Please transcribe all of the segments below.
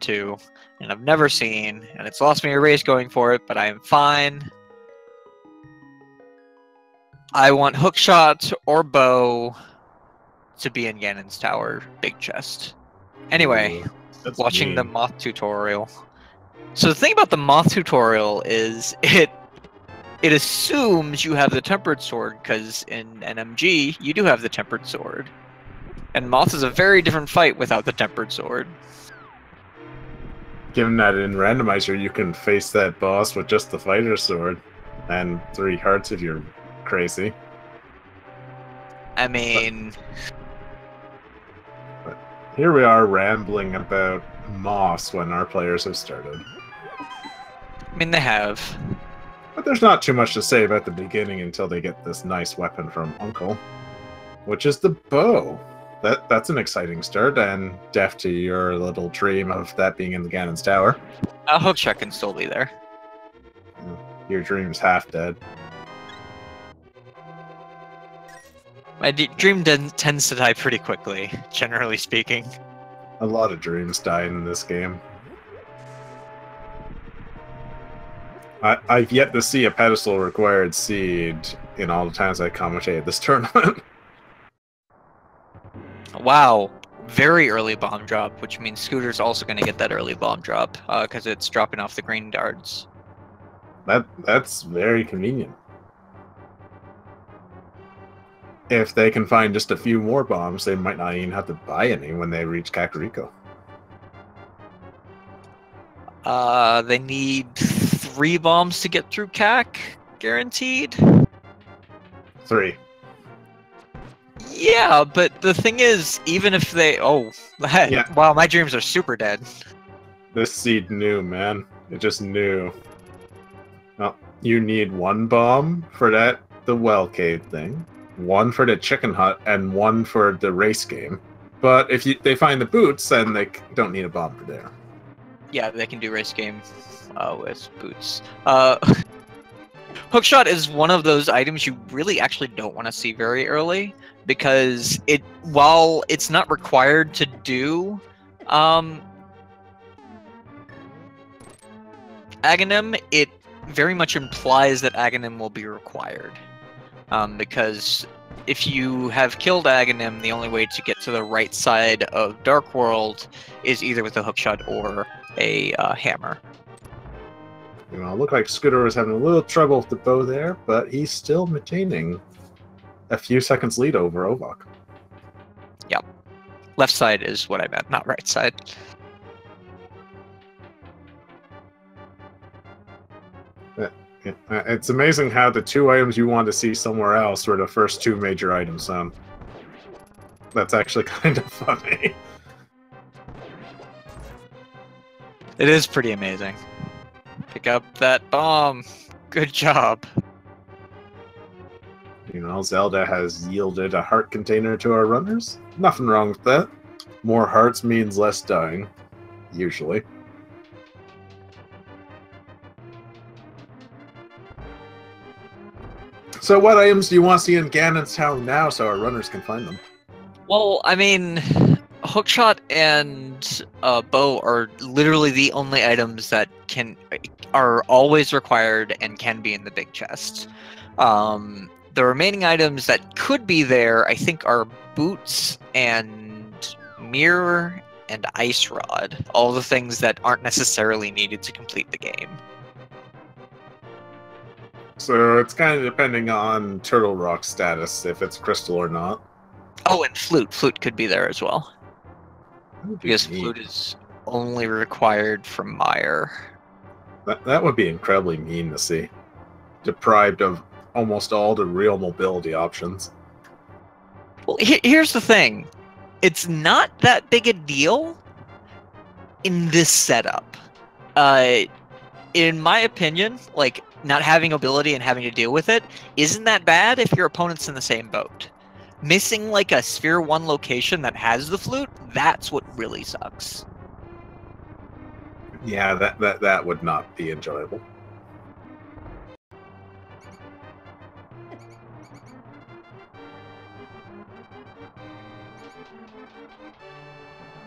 to, and I've never seen, and it's lost me a race going for it, but I am fine. I want hookshot or bow to be in Ganon's tower, big chest. Anyway, watching the moth tutorial. So the thing about the moth tutorial is it assumes you have the tempered sword, because in NMG you do have the tempered sword. And moth is a very different fight without the tempered sword. Given that in Randomizer you can face that boss with just the fighter sword and 3 hearts if you're crazy. I mean... But here we are rambling about moths when our players have started. I mean, they have. But there's not too much to say about the beginning until they get this nice weapon from Uncle, which is the bow. That's an exciting start, and deaf to your little dream of that being in the Ganon's tower. Hookshot can still be there. Your dream's half dead. My dream tends to die pretty quickly, generally speaking. A lot of dreams die in this game. I've yet to see a pedestal required seed in all the times I commentated this tournament. Wow, very early bomb drop, which means Scooter's also going to get that early bomb drop, because it's dropping off the green darts. That's very convenient. If they can find just a few more bombs, they might not even have to buy any when they reach Kakariko. They need 3 bombs to get through Kak, guaranteed? 3. Yeah, but the thing is, even if they... Oh, yeah. Wow, my dreams are super dead. This seed knew, man. It just knew. Well, you need 1 bomb for the well cave thing, 1 for the chicken hut, and 1 for the race game. But if they find the boots, then they don't need a bomb for there. Yeah, they can do race game with boots. Hookshot is one of those items you really actually don't want to see very early, because while it's not required to do Aghanim, it very much implies that Aghanim will be required. Because if you have killed Aghanim, the only way to get to the right side of Dark World is either with a hookshot or a hammer. You know, it looked like Scooter was having a little trouble with the bow there, but he's still maintaining a few seconds lead over Ovok. Yep. Left side is what I meant, not right side. It's amazing how the 2 items you want to see somewhere else were the first 2 major items, that's actually kind of funny. It is pretty amazing. Pick up that bomb. Good job. You know, Zelda has yielded a heart container to our runners. Nothing wrong with that. More hearts means less dying, usually. So what items do you want to see in Ganon's town now so our runners can find them? Well, I mean, hookshot and bow are literally the only items that are always required and can be in the big chest. The remaining items that could be there, I think, are boots and mirror and ice rod. All the things that aren't necessarily needed to complete the game. So it's kind of depending on Turtle Rock's status, if it's crystal or not. Oh, and flute. Flute could be there as well. Because flute is only required from Mire. That would be incredibly mean to see. Deprived of almost all the real mobility options. Well, here's the thing. It's not that big a deal in this setup. In my opinion, like, not having ability and having to deal with it isn't that bad if your opponent's in the same boat. Missing, like, a Sphere 1 location that has the flute, that's what really sucks. Yeah, that would not be enjoyable.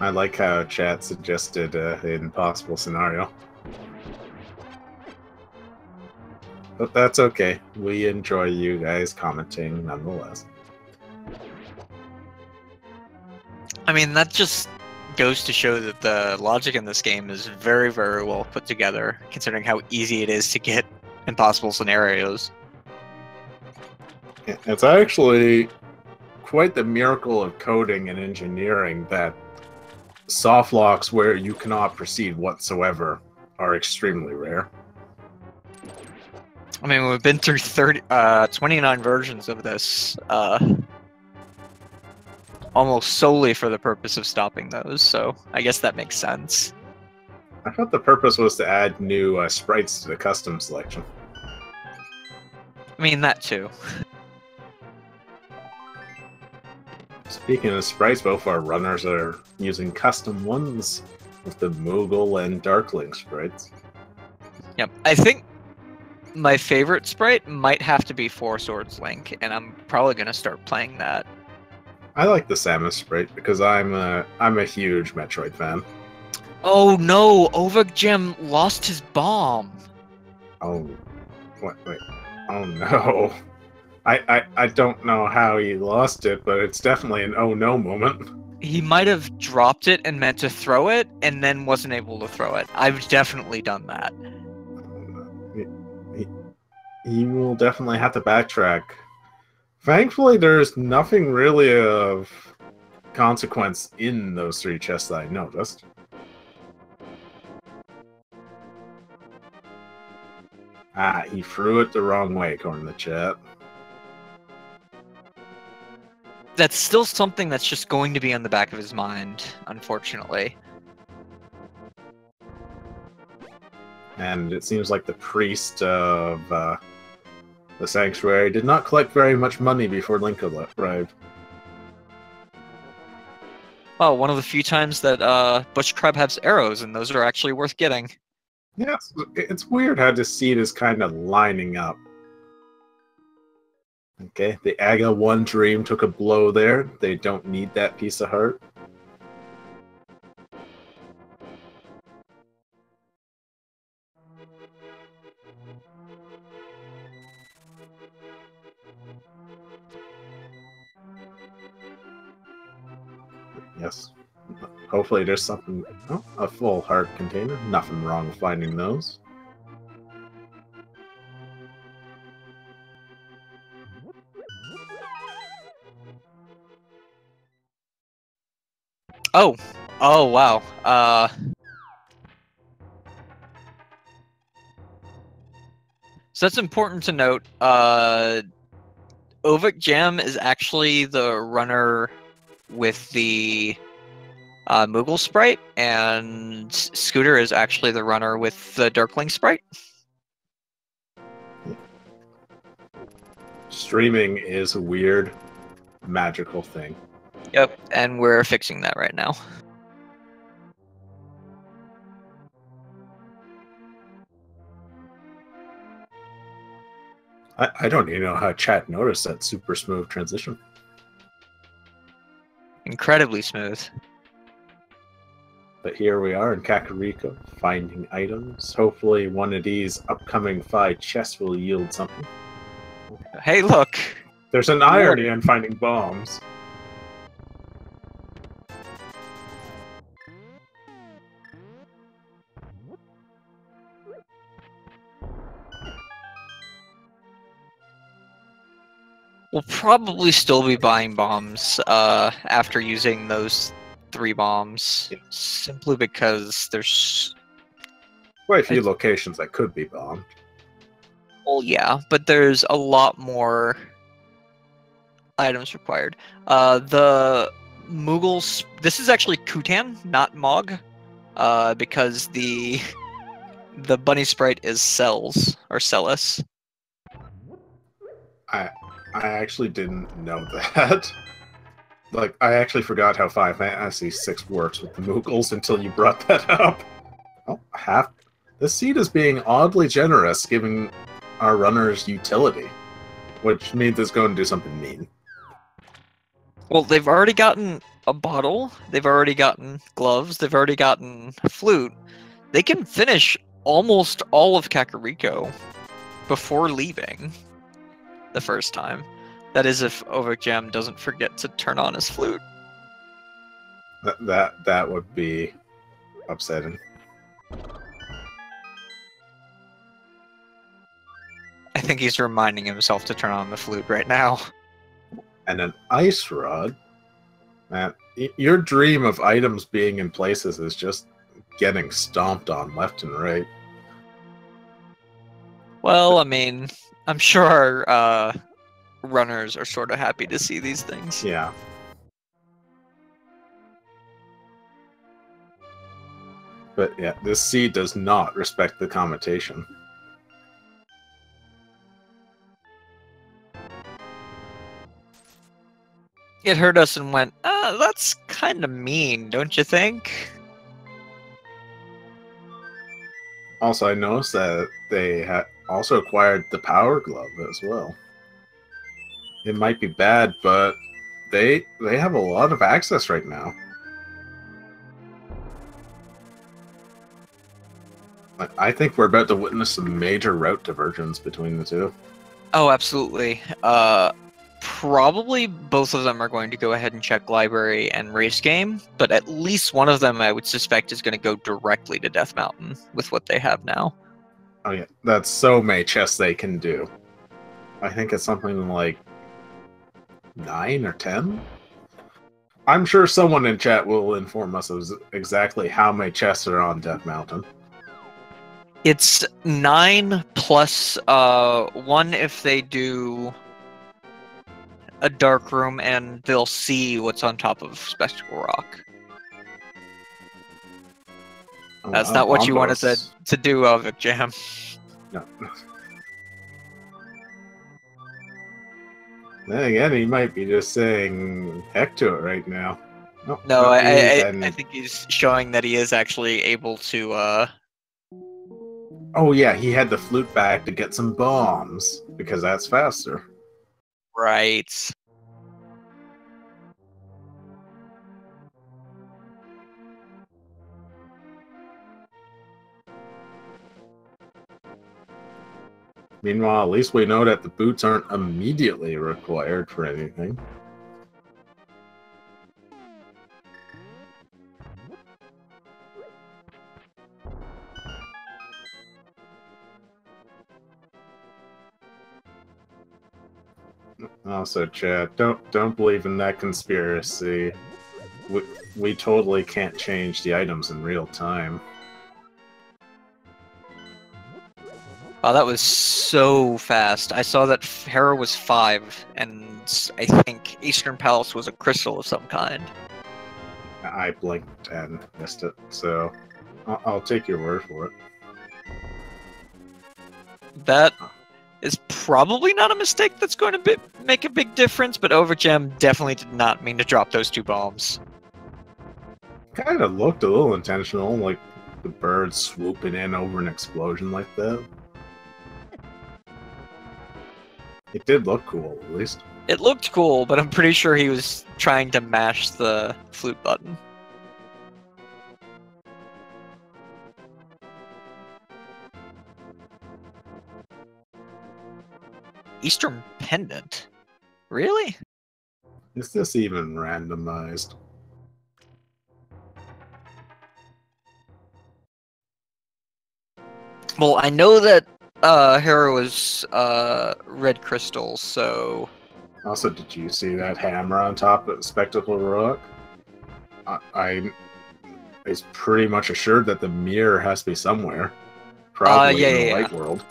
I like how chat suggested an impossible scenario. But that's okay. We enjoy you guys commenting nonetheless. I mean, that just goes to show that the logic in this game is very, very well put together, considering how easy it is to get impossible scenarios. It's actually quite the miracle of coding and engineering that soft locks where you cannot proceed whatsoever are extremely rare. I mean, we've been through 29 versions of this, almost solely for the purpose of stopping those, so I guess that makes sense. I thought the purpose was to add new sprites to the custom selection. I mean, that too. Speaking of sprites, both our runners are using custom ones with the Moogle and Darkling sprites. Yep, I think my favorite sprite might have to be Four Swords Link, and I'm probably going to start playing that. I like the Samus sprite because I'm a huge Metroid fan. Oh no, ovokjam lost his bomb. Oh, wait. Oh no. I don't know how he lost it, but it's definitely an oh no moment. He might have dropped it and meant to throw it, and then wasn't able to throw it. I've definitely done that. He will definitely have to backtrack. Thankfully, there's nothing really of consequence in those 3 chests that I noticed. Ah, he threw it the wrong way, according to the chat. That's still something that's just going to be on the back of his mind, unfortunately. And it seems like the priest of the sanctuary did not collect very much money before Link arrived. Well, one of the few times that Bush Crab has arrows, and those are actually worth getting. Yeah, it's weird how this seed is kind of lining up. Okay, the Aga 1 Dream took a blow there. They don't need that piece of heart. Yes. Hopefully there's something... Oh, a full heart container. Nothing wrong with finding those. Oh! Oh, wow. So that's important to note. ovokjam is actually the runner with the Moogle sprite, and Scooter is actually the runner with the Darkling sprite. Streaming is a weird, magical thing. Yep, and we're fixing that right now. I don't even know how chat noticed that super smooth transition. Incredibly smooth. But here we are in Kakariko, finding items. Hopefully one of these upcoming 5 chests will yield something. Hey, look! There's an irony in finding bombs. We'll probably still be buying bombs after using those 3 bombs, Yeah. simply because there's Quite a few locations that could be bombed. well, yeah, but there's a lot more items required. The Moogles. This is actually Kutan, not Mog, because the bunny sprite is Cells or Celis. I actually didn't know that. Like, I actually forgot how Final Fantasy VI works with the Moogles until you brought that up. Oh, the seed is being oddly generous, giving our runners utility, which means it's going to do something mean. Well, they've already gotten a bottle. They've already gotten gloves. They've already gotten a flute. They can finish almost all of Kakariko before leaving the first time. That is if ovokjam doesn't forget to turn on his flute. That would be upsetting. I think he's reminding himself to turn on the flute right now. And an ice rod? Man, your dream of items being in places is just getting stomped on left and right. Well, I mean, I'm sure our runners are sort of happy to see these things. Yeah. But yeah, this seed does not respect the commutation. It heard us and went, that's kind of mean, don't you think? Also, I noticed that they also acquired the Power Glove as well. It might be bad, but they have a lot of access right now. I think we're about to witness some major route divergence between the two. Oh, absolutely. Probably both of them are going to go ahead and check library and race game, but at least one of them I would suspect is going to go directly to Death Mountain with what they have now. Oh yeah, that's so many chests they can do. I think it's something like 9 or 10? I'm sure someone in chat will inform us of exactly how many chests are on Death Mountain. It's 9 plus 1 if they do a dark room and they'll see what's on top of Spectacle Rock. That's not what you wanted to do, ovokjam. No. Then again, he might be just saying heck to it right now. No, I think he's showing that he is actually able to... Oh yeah, he had the flute back to get some bombs, because that's faster. Right. Meanwhile, at least we know that the boots aren't immediately required for anything. Also, chat, don't believe in that conspiracy. We totally can't change the items in real time. Oh, that was so fast. I saw that Hera was 5, and I think Eastern Palace was a crystal of some kind. I blinked and missed it, so I'll take your word for it. That is probably not a mistake that's going to make a big difference, but ovokjam definitely did not mean to drop those 2 bombs. Kind of looked a little intentional, like the bird swooping in over an explosion like that. It did look cool, at least. It looked cool, but I'm pretty sure he was trying to mash the flute button. Eastern Pendant? Really? Is this even randomized? Well, I know that Hera was red crystals, so... Also, did you see that hammer on top of Spectacle Rock? I is pretty much assured that the mirror has to be somewhere. Probably in the light world.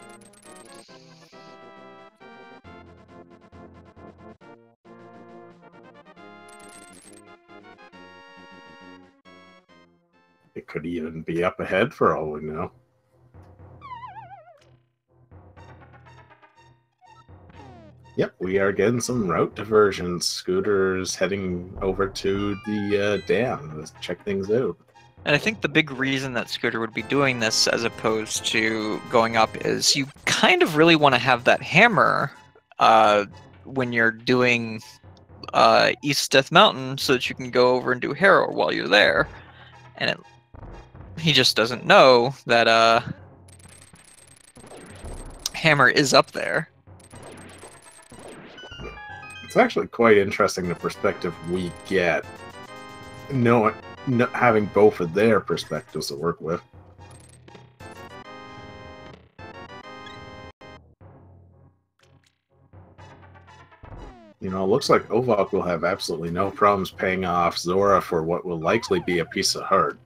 It could even be up ahead for all we know. Yep, we are getting some route diversions. Scooters heading over to the dam to check things out. And I think the big reason that Scooter would be doing this as opposed to going up is you kind of really want to have that hammer when you're doing East Death Mountain so that you can go over and do Harrow while you're there. And he just doesn't know that Hammer is up there. It's actually quite interesting the perspective we get, having both of their perspectives to work with. You know, it looks like Ovok will have absolutely no problems paying off Zora for what will likely be a piece of heart.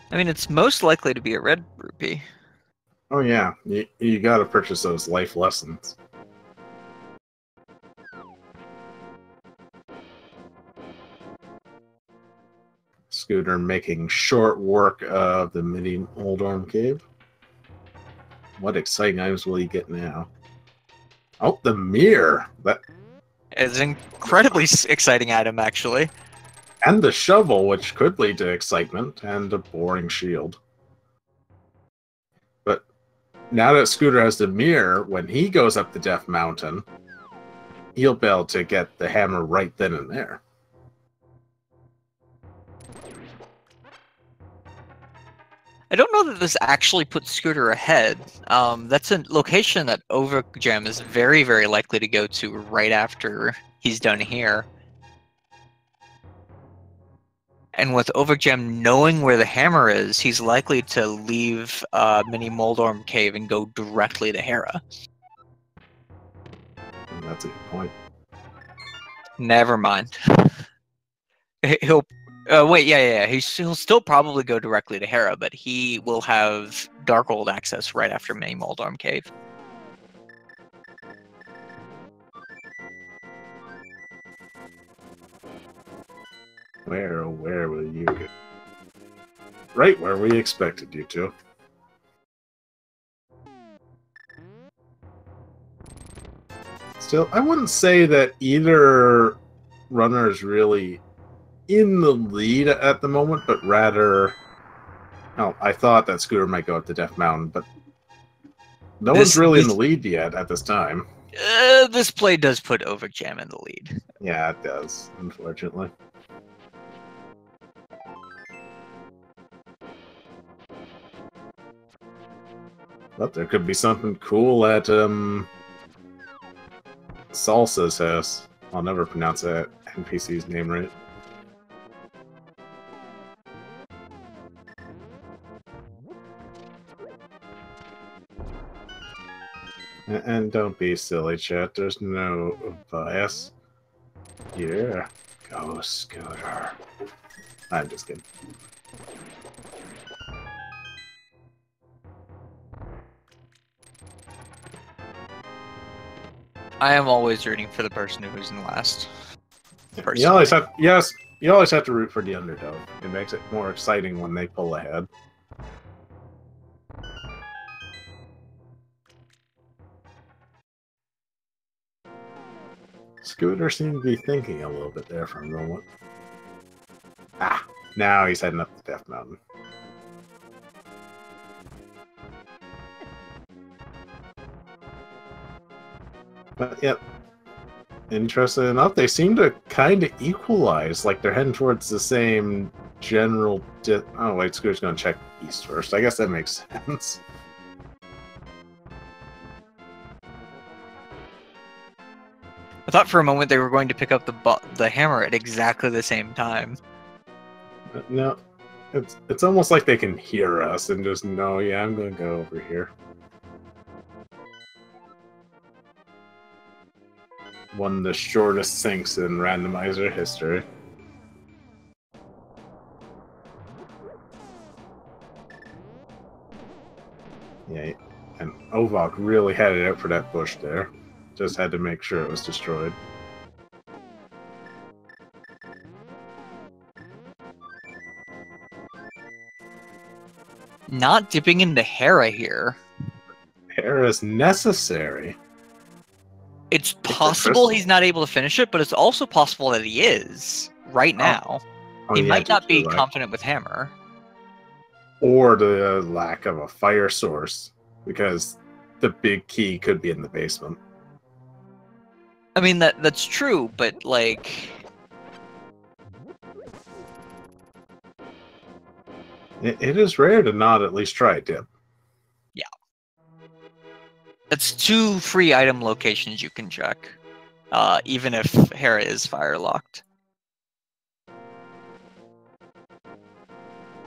I mean, it's most likely to be a red rupee. Oh yeah, you gotta purchase those life lessons. Scooter making short work of the mini Oldorm Cave. What exciting items will he get now? Oh, the mirror! It's an incredibly exciting item, actually. And the shovel, which could lead to excitement, and a boring shield. But now that Scooter has the mirror, when he goes up the Death Mountain, he'll be able to get the hammer right then and there. I don't know that this actually puts Scooter ahead. That's a location that ovokjam is very, very likely to go to right after he's done here. And with ovokjam knowing where the hammer is, he's likely to leave Mini Moldorm Cave and go directly to Hera. That's a good point. Never mind. He'll wait, yeah. He'll still probably go directly to Hera, but he will have Darkhold access right after Mini Moldorm Cave. Where will you go? Right where we expected you to. Still, I wouldn't say that either runner is really in the lead at the moment, but rather... Oh, I thought that Scooter might go up to Death Mountain, but no one's really in the lead yet at this time. This play does put ovokjam in the lead. Yeah, it does, unfortunately. But there could be something cool at Salsa's house. I'll never pronounce that NPC's name right. And don't be silly, chat. There's no bias. Yeah. Go, Scooter. I'm just kidding. I am always rooting for the person who's in last. You always have, yes, you always have to root for the underdog. It makes it more exciting when they pull ahead. Scooter seemed to be thinking a little bit there for a moment. Ah, now he's heading up the Death Mountain. But yep, interesting enough, they seem to kind of equalize. Like they're heading towards the same general. Oh wait, Scooter's going to check east first. I guess that makes sense. I thought for a moment they were going to pick up the hammer at exactly the same time. But no, it's almost like they can hear us and just know, yeah, I'm going to go over here. One of the shortest sinks in Randomizer history. Yeah, and Ovok really had it out for that bush there. Just had to make sure it was destroyed. Not dipping into Hera here. Hera's necessary. It's possible he's not able to finish it, but it's also possible that he is right now. He might not be confident with Hammer. Or the lack of a fire source, because the big key could be in the basement. I mean, that's true, but like... It is rare to not at least try it, Dip. Yeah. It's 2 free item locations you can check, even if Hera is fire-locked.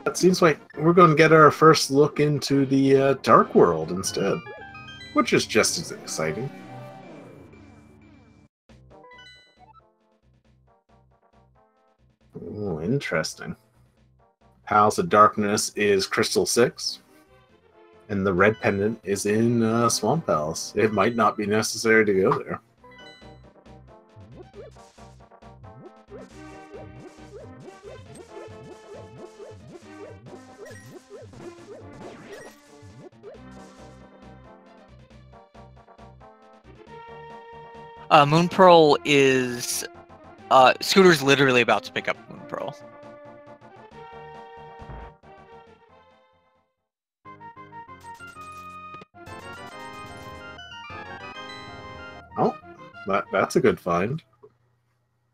It seems like we're going to get our first look into the Dark World instead, which is just as exciting. Oh, interesting. House of Darkness is Crystal 6, and the red pendant is in Swamp Palace. It might not be necessary to go there. Moon Pearl is... Scooter's literally about to pick up Moon Pearl. Oh, that's a good find.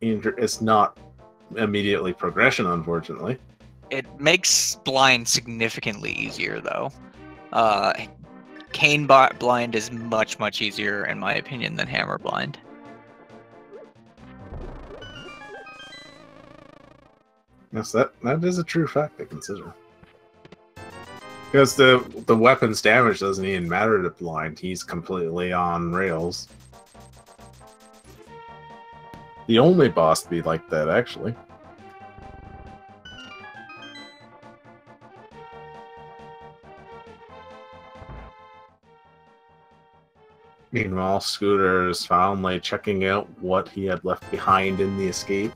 It's not immediately progression, unfortunately. It makes blind significantly easier, though. Cane blind is much, much easier, in my opinion, than hammer blind. Yes, that is a true fact to consider. Because the weapon's damage doesn't even matter to blind. He's completely on rails. The only boss to be like that, actually. Meanwhile, Scooter is finally checking out what he had left behind in the escape.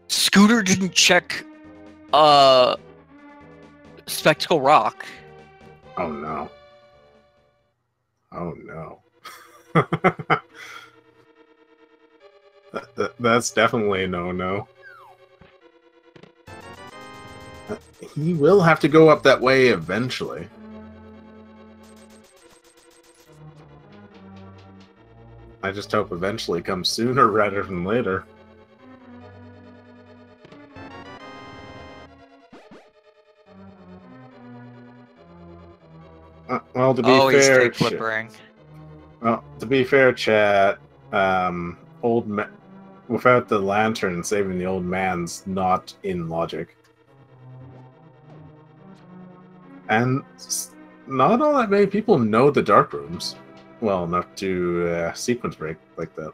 Scooter didn't check Spectacle Rock. Oh no. Oh no. That's definitely a no-no. He will have to go up that way eventually. I just hope eventually comes sooner rather than later. Well, to be fair, well, to be fair, chat, without the lantern saving the old man's not in logic, and not all that many people know the dark rooms well enough to sequence break like that.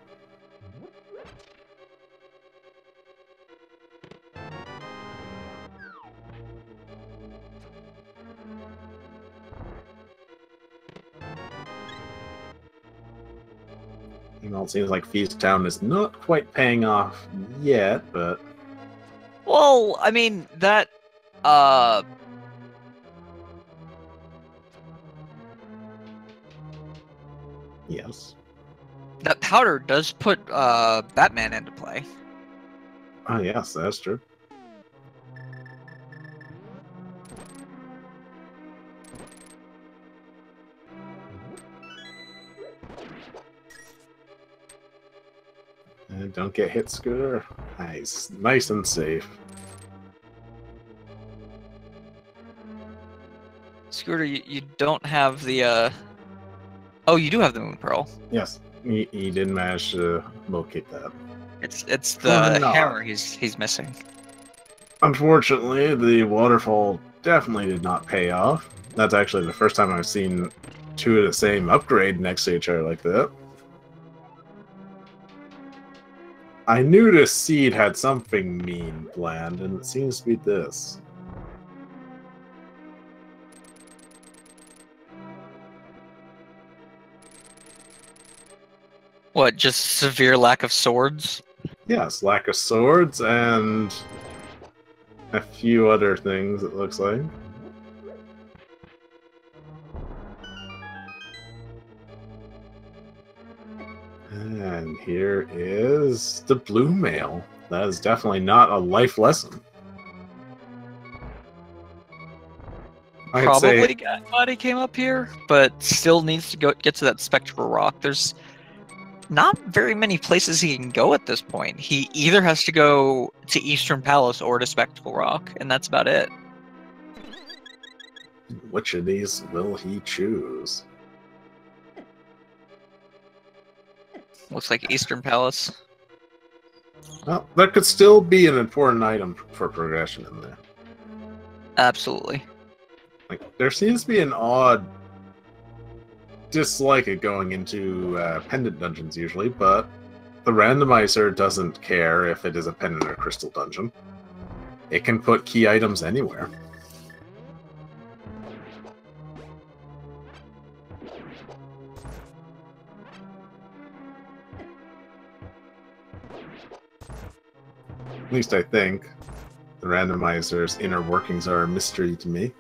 You know, it seems like Feast Town is not quite paying off yet, but... Well, I mean, that, Yes. that powder does put, Batman into play. Oh, yes, that's true. And don't get hit, Scooter. Nice. Nice and safe. Scooter, you don't have the, Oh, you do have the Moon Pearl. Yes, he did manage to locate that. It's the hammer he's missing. Unfortunately, the waterfall definitely did not pay off. That's actually the first time I've seen 2 of the same upgrade next to each other like that. I knew this seed had something mean planned, and it seems to be this. What, just severe lack of swords? Yes, lack of swords and a few other things, it looks like. And here is the blue mail. That is definitely not a life lesson. I'd probably say glad he came up here, but still needs to get to that spectral rock. There's not very many places he can go at this point. He either has to go to Eastern Palace or to Spectacle Rock, and that's about it. which of these will he choose? Looks like Eastern Palace. Well, there could still be an important item for progression in there. Absolutely. Like, there seems to be an odd dislike of going into pendant dungeons usually, but the randomizer doesn't care if it is a pendant or crystal dungeon. It can put key items anywhere. At least I think. The randomizer's inner workings are a mystery to me.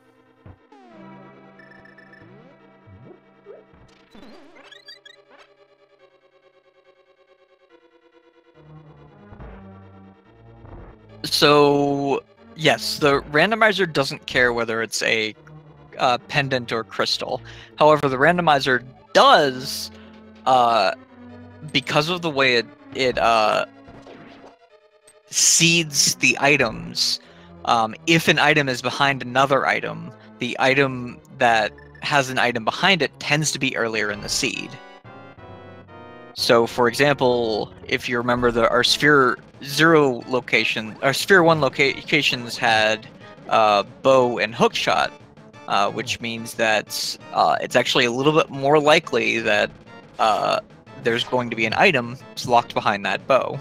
So, yes, the randomizer doesn't care whether it's a pendant or crystal. However, the randomizer does, because of the way it seeds the items. If an item is behind another item, the item that has an item behind it tends to be earlier in the seed. So, for example, if you remember our Sphere 0 location, our Sphere 1 locations had bow and hookshot, which means that it's actually a little bit more likely that there's going to be an item locked behind that bow.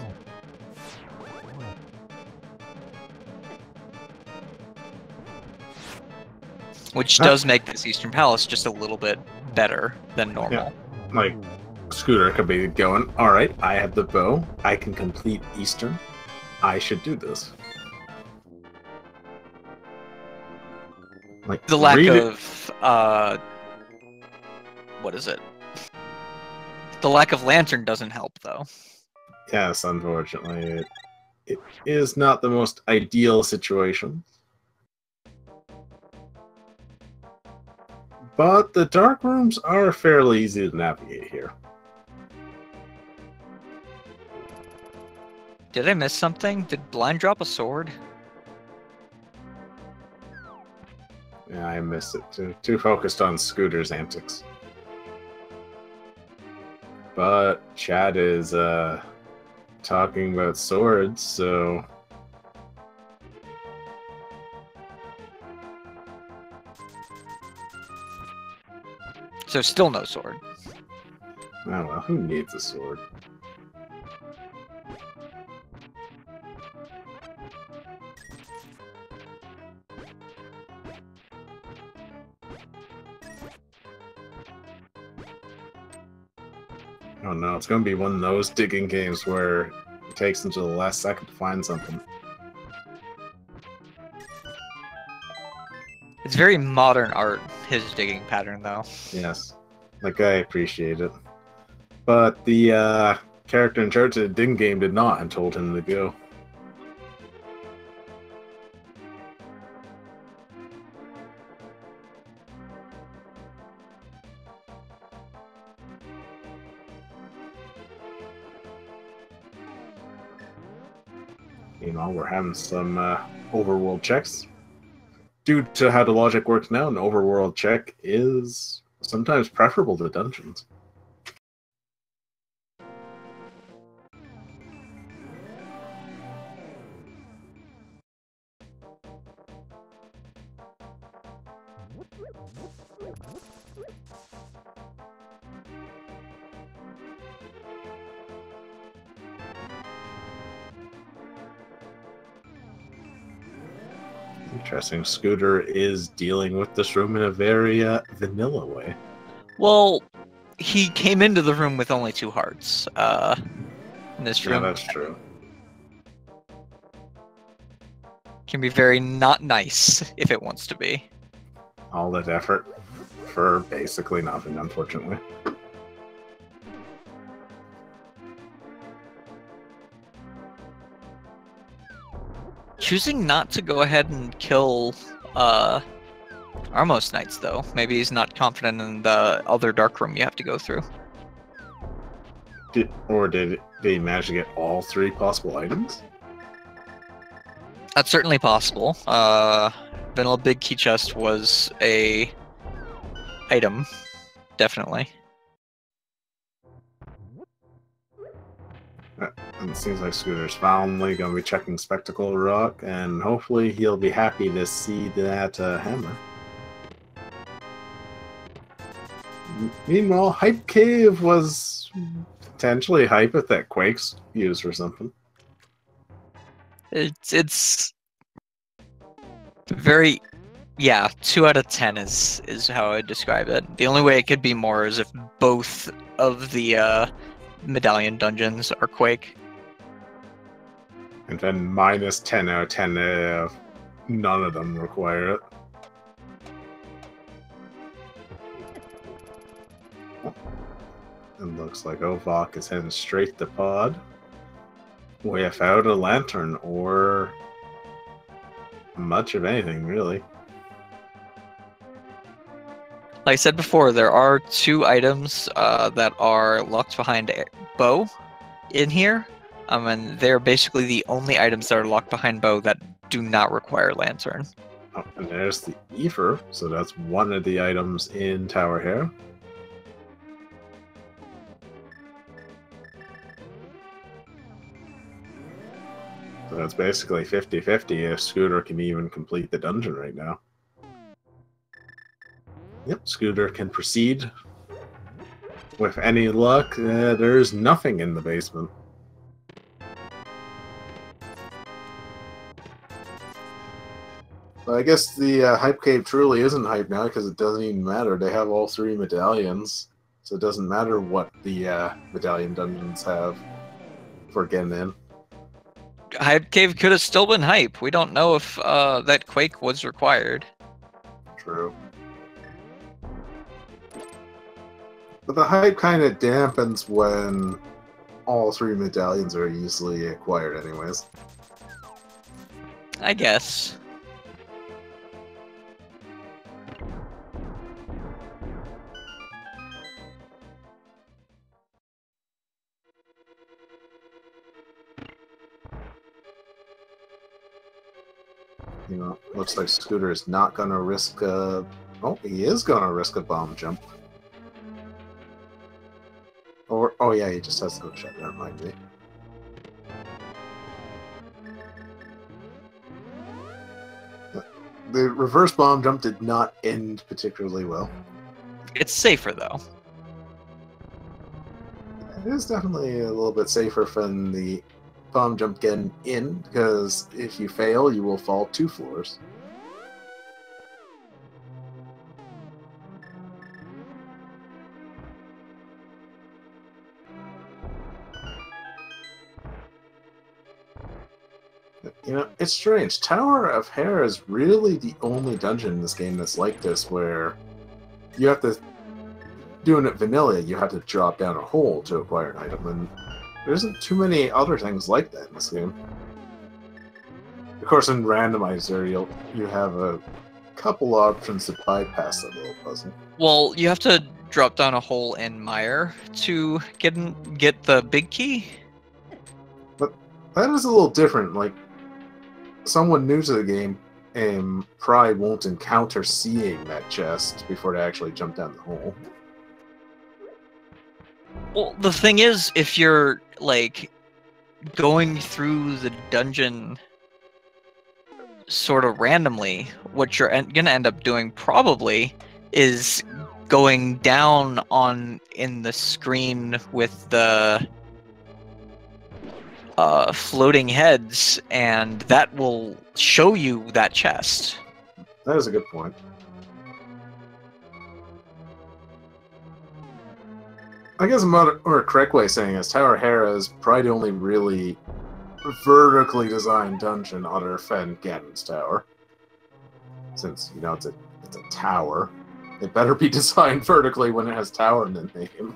Which does make this Eastern Palace just a little bit better than normal. Yeah. Like, Scooter could be going, alright, I have the bow, I can complete Eastern, I should do this. Like, the lack of, what is it? The lack of lantern doesn't help, though. Yes, unfortunately. It is not the most ideal situation. But the dark rooms are fairly easy to navigate here. Did I miss something? Did Blind drop a sword? Yeah, I missed it. Too focused on Scooter's antics. But Chad is talking about swords, so... So still no sword. Oh well, who needs a sword? Oh no, it's gonna be one of those digging games where it takes until the last second to find something. It's very modern art, his digging pattern, though. Yes. Like, I appreciate it. But the character in charge of the digging game did not and told him to go. Meanwhile, we're having some overworld checks. Due to how the logic works now, an overworld check is sometimes preferable to dungeons. Interesting. Scooter is dealing with this room in a very vanilla way. Well, he came into the room with only 2 hearts. In this room. Yeah, that's true. Can be very not nice if it wants to be. All that effort for basically nothing, unfortunately. Choosing not to go ahead and kill are most knights, though. Maybe he's not confident in the other dark room you have to go through. Did they manage to get all 3 possible items? That's certainly possible. Vanilla Big Key Chest was a item, definitely. And it seems like Scooter's finally going to be checking Spectacle Rock, and hopefully he'll be happy to see that hammer. Meanwhile, Hype Cave was potentially hype if that Quake's used for something. It's very, yeah, 2 out of 10 is how I describe it. The only way it could be more is if both of the medallion dungeons are Quake. And then minus 10 out of 10 if none of them require it. It looks like Ovok is heading straight to pod without a lantern or much of anything, really. Like I said before, there are 2 items that are locked behind bow in here. And they're basically the only items that are locked behind bow that do not require lantern. Oh, and there's the Ether, so that's one of the items in Tower Hair. So that's basically 50-50 if Scooter can even complete the dungeon right now. Yep, Scooter can proceed. With any luck, there's nothing in the basement. But I guess the Hype Cave truly isn't hype now because it doesn't even matter. They have all 3 medallions, so it doesn't matter what the medallion dungeons have for getting in. Hype Cave could have still been hype. We don't know if that Quake was required. True. But the hype kind of dampens when all 3 medallions are easily acquired anyways. I guess. You know, looks like Scooter is not going to risk a... Oh, he is going to risk a bomb jump. Or, oh yeah, he just has no shot, never mind me. The reverse bomb jump did not end particularly well. It's safer, though. It is definitely a little bit safer from the bomb jump getting in, because if you fail, you will fall 2 floors. You know, it's strange. Tower of Hair is really the only dungeon in this game that's like this, where you have to, doing it vanilla, you have to drop down a hole to acquire an item, and there isn't too many other things like that in this game. Of course, in Randomizer, you have a couple options to bypass that little puzzle. Well, you have to drop down a hole in Mire to get the big key. But that is a little different. Like, someone new to the game probably won't encounter seeing that chest before they actually jump down the hole. Well, the thing is, if you're, like, going through the dungeon sort of randomly, what you're gonna end up doing probably is going down in the screen with the floating heads, and that will show you that chest. That is a good point. I guess a more correct way of saying is Tower Hera is probably the only really vertically designed dungeon other than Ganon's Tower. Since, you know, it's a tower. It better be designed vertically when it has tower in the name.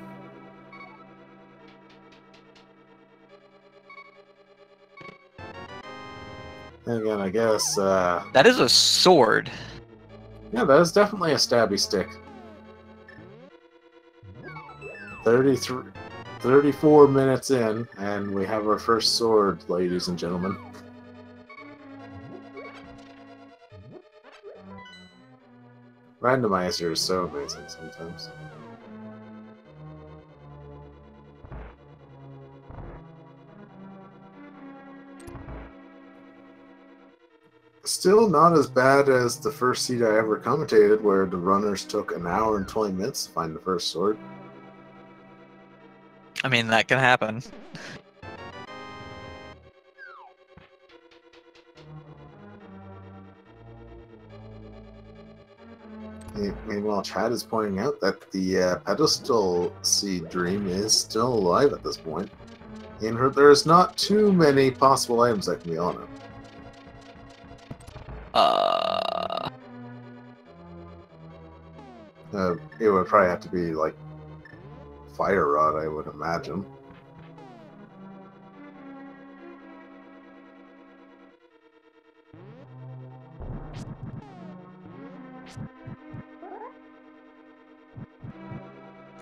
And again, I guess... That is a sword. Yeah, that is definitely a stabby stick. 34 minutes in, and we have our first sword, ladies and gentlemen. Randomizer is so amazing sometimes. Still not as bad as the first seed I ever commentated, where the runners took an hour and 20 minutes to find the first sword. I mean, that can happen. Meanwhile, Chad is pointing out that the pedestal seed dream is still alive at this point. In her, there's not too many possible items that can be on it. It would probably have to be like fire rod, I would imagine.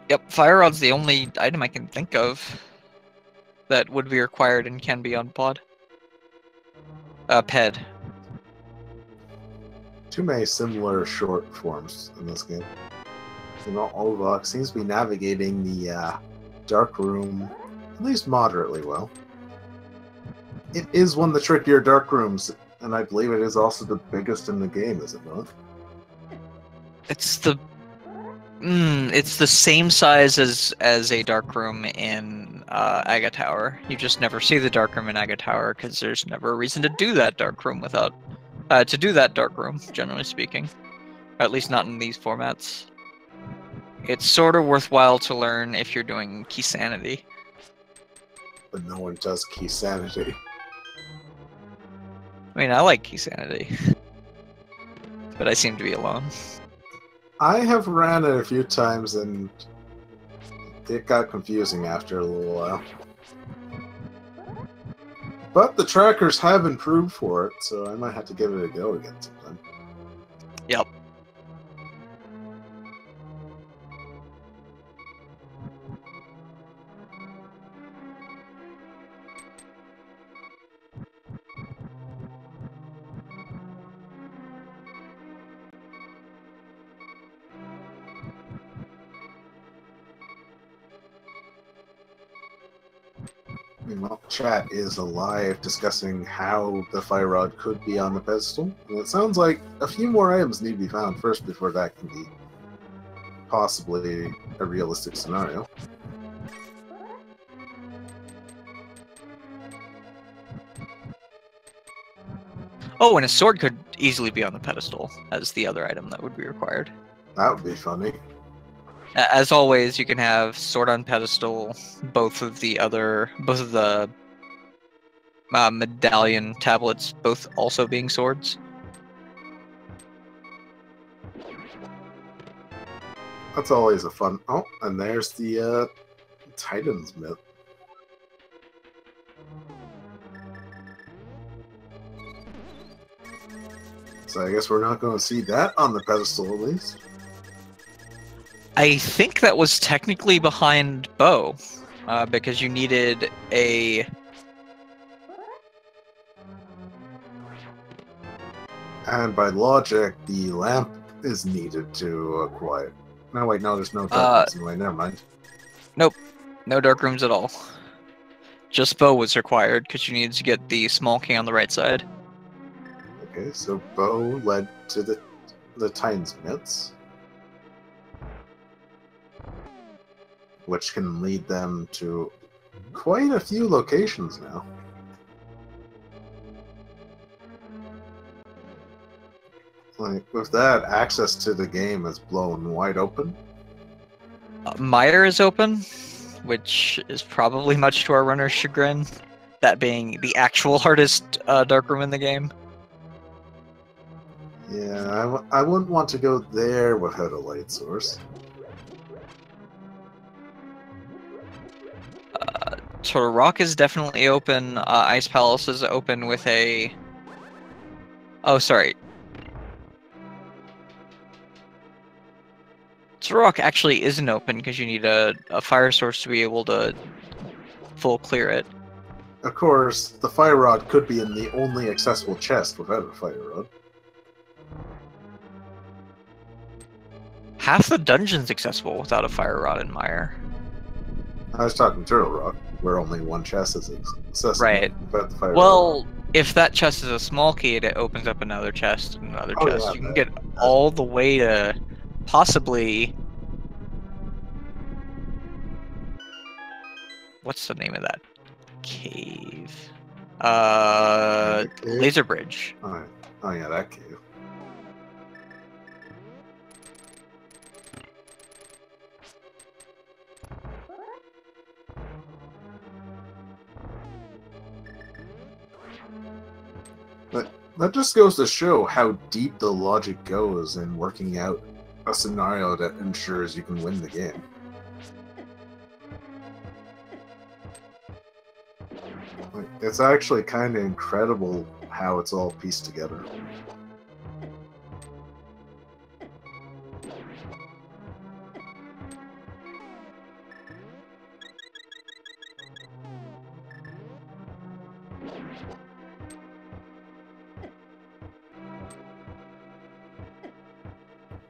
Yep, fire rod's the only item I can think of that would be required and can be on pod. Ped. Too many similar short forms in this game. You know, Ovok seems to be navigating the dark room at least moderately well. It is one of the trickier dark rooms, and I believe it is also the biggest in the game, is it not? It's the same size as a dark room in Aga Tower. You just never see the dark room in Aga Tower because there's never a reason to do that dark room without generally speaking. Or at least not in these formats. It's sort of worthwhile to learn if you're doing Key Sanity. But no one does Key Sanity. I mean, I like Key Sanity. But I seem to be alone. I have ran it a few times and it got confusing after a little while. But the trackers have improved for it, so I might have to give it a go again sometime. Yep. Meanwhile, chat is alive discussing how the fire rod could be on the pedestal. And it sounds like a few more items need to be found first before that can be possibly a realistic scenario. Oh, and a sword could easily be on the pedestal as the other item that would be required. That would be funny. As always, you can have sword on pedestal, both of the medallion tablets, both also being swords. That's always a fun... Oh, and there's the Titan's myth. So I guess we're not going to see that on the pedestal at least. I think that was technically behind Bo, because you needed a... And by logic, the lamp is needed to acquire. No, wait, no, there's no dark rooms anyway, never mind. Nope, no dark rooms at all. Just Bo was required, because you needed to get the small key on the right side. Okay, so Bo led to the Titan's myths, which can lead them to quite a few locations now. Like, with that, access to the game is blown wide open. Mire is open, which is probably much to our runner's chagrin, that being the actual hardest dark room in the game. Yeah, I wouldn't want to go there without a light source. Turtle Rock is definitely open. Ice Palace is open with a... Oh, sorry. Rock actually isn't open because you need a fire source to be able to full clear it. Of course, the fire rod could be in the only accessible chest without a fire rod. Half the dungeon's accessible without a fire rod in Mire. I was talking Turtle Rock, where only one chest is accessible without the fire rod. Well, if that chest is a small key, it opens up another chest and another chest. Yeah, you can get all the way to possibly... What's the name of that cave? Laser Bridge. Oh yeah, that cave. But that just goes to show how deep the logic goes in working out a scenario that ensures you can win the game. It's actually kind of incredible how it's all pieced together.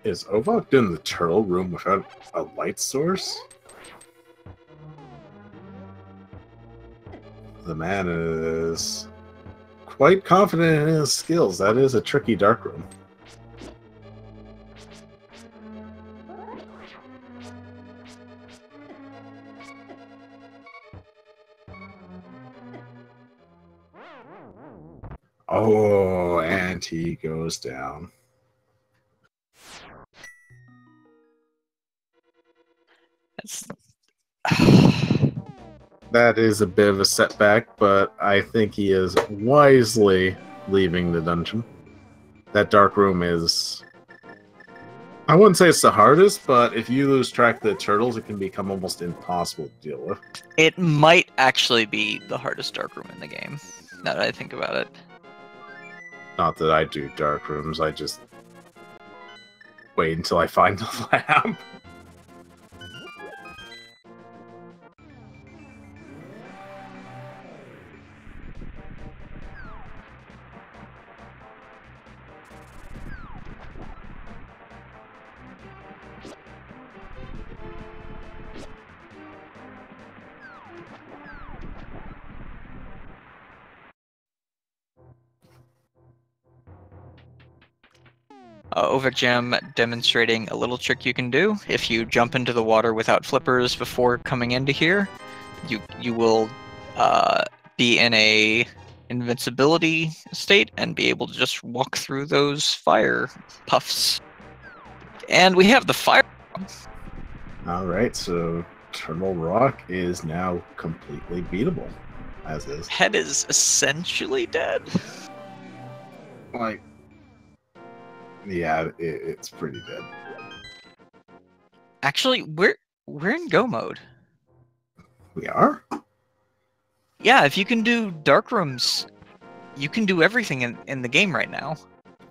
Is Ovok in the turtle room without a light source? The man is quite confident in his skills. That is a tricky dark room. Oh, and he goes down. That is a bit of a setback, but I think he is wisely leaving the dungeon. That dark room is... I wouldn't say it's the hardest, but if you lose track of the turtles, it can become almost impossible to deal with. It might actually be the hardest dark room in the game, now that I think about it. Not that I do dark rooms, I just wait until I find the lamp. Ovokjam demonstrating a little trick you can do. If you jump into the water without flippers before coming into here, you will be in a invincibility state and be able to just walk through those fire puffs. And we have the fire. Alright, so Turtle Rock is now completely beatable, as is. Head is essentially dead. Like, yeah, it's pretty dead. Actually, we're in go mode. We are? Yeah, if you can do dark rooms, you can do everything in the game right now.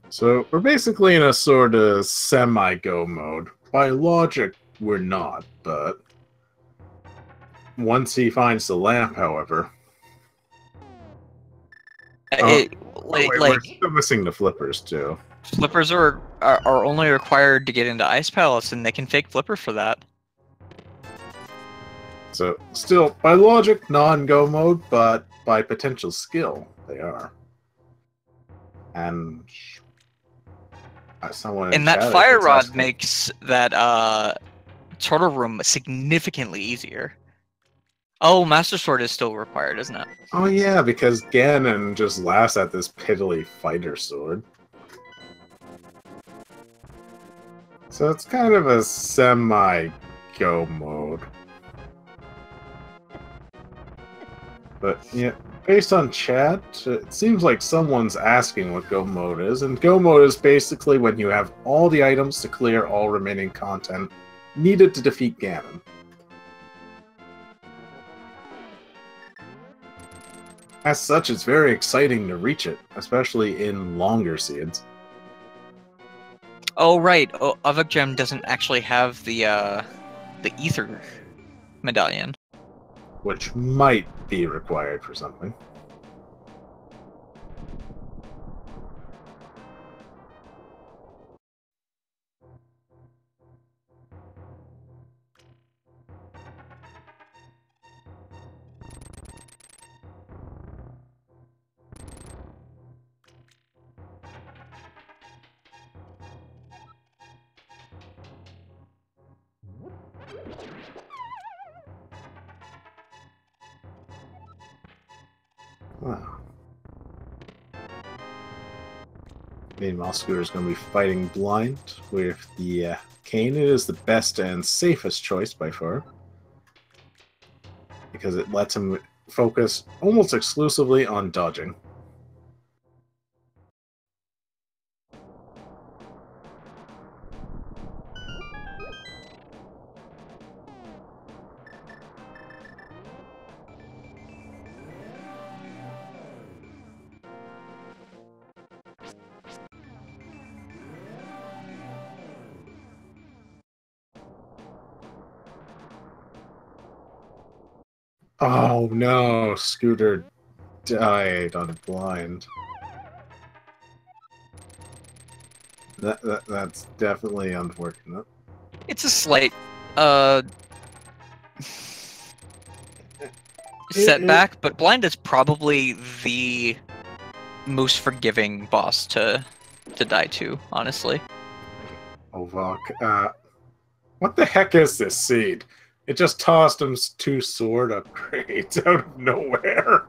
So we're basically in a sort of semi-go mode. By logic, we're not, but once he finds the lamp, however... we're still missing the flippers, too. Flippers are only required to get into Ice Palace, and they can fake flipper for that. So, still, by logic, non-go mode, but by potential skill, they are. And... someone and that fire rod makes that turtle room significantly easier. Oh, Master Sword is still required, isn't it? Oh yeah, because Ganon just laughs at this piddly fighter sword. So it's kind of a semi-go mode. But yeah, based on chat, it seems like someone's asking what go mode is, and go mode is basically when you have all the items to clear all remaining content needed to defeat Ganon. As such, it's very exciting to reach it, especially in longer seeds. Oh right, ovokjam doesn't actually have the ether medallion. Which might be required for something. Wow. Meanwhile, Scooter's going to be fighting blind with the cane. It is the best and safest choice by far, because it lets him focus almost exclusively on dodging. Oh no, Scooter died on blind. That's definitely unfortunate. It's a slight setback, but blind is probably the most forgiving boss to die to, honestly. Ovok, what the heck is this seed? It just tossed him 2 sword upgrades out of nowhere.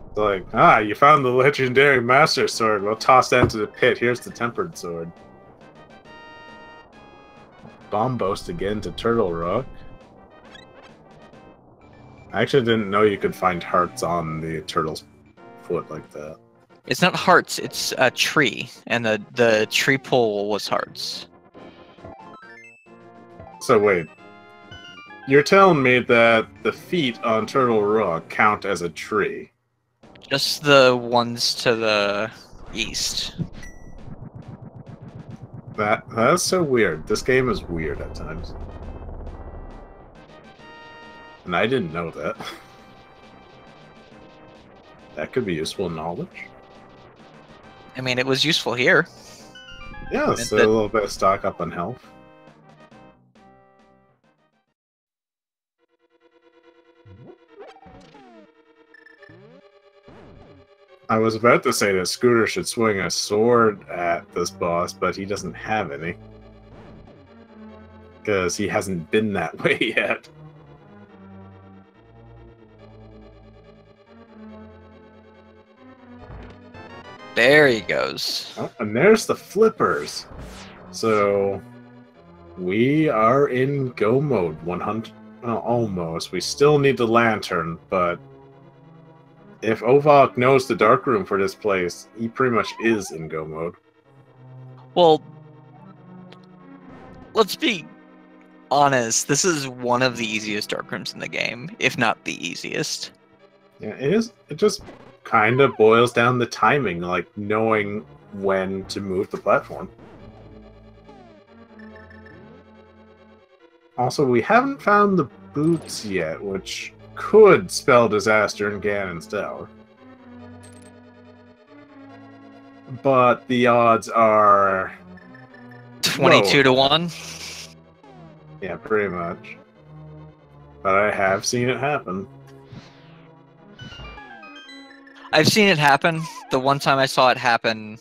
It's like, you found the legendary master sword. We'll toss that into the pit. Here's the tempered sword. Bomb boast again to Turtle Rock. I actually didn't know you could find hearts on the turtle's foot like that. It's not hearts, it's a tree, and the tree pole was hearts. So wait, you're telling me that the feet on Turtle Rock count as a tree? Just the ones to the east. That's so weird. This game is weird at times. And I didn't know that. That could be useful knowledge. I mean, it was useful here. Yeah, so a little bit of stock up on health. I was about to say that Scooter should swing a sword at this boss, but he doesn't have any. Because he hasn't been that way yet. There he goes. Oh, and there's the flippers. So we are in go mode 100. Almost. We still need the lantern, but if Ovok knows the dark room for this place, he pretty much is in go mode. Well, let's be honest. This is one of the easiest dark rooms in the game, if not the easiest. Yeah, it is. It just kind of boils down to timing, like knowing when to move the platform. Also, we haven't found the boots yet, which could spell disaster in Ganon's Tower. But the odds are 22 to 1. Yeah, pretty much. But I have seen it happen. I've seen it happen. The one time I saw it happen,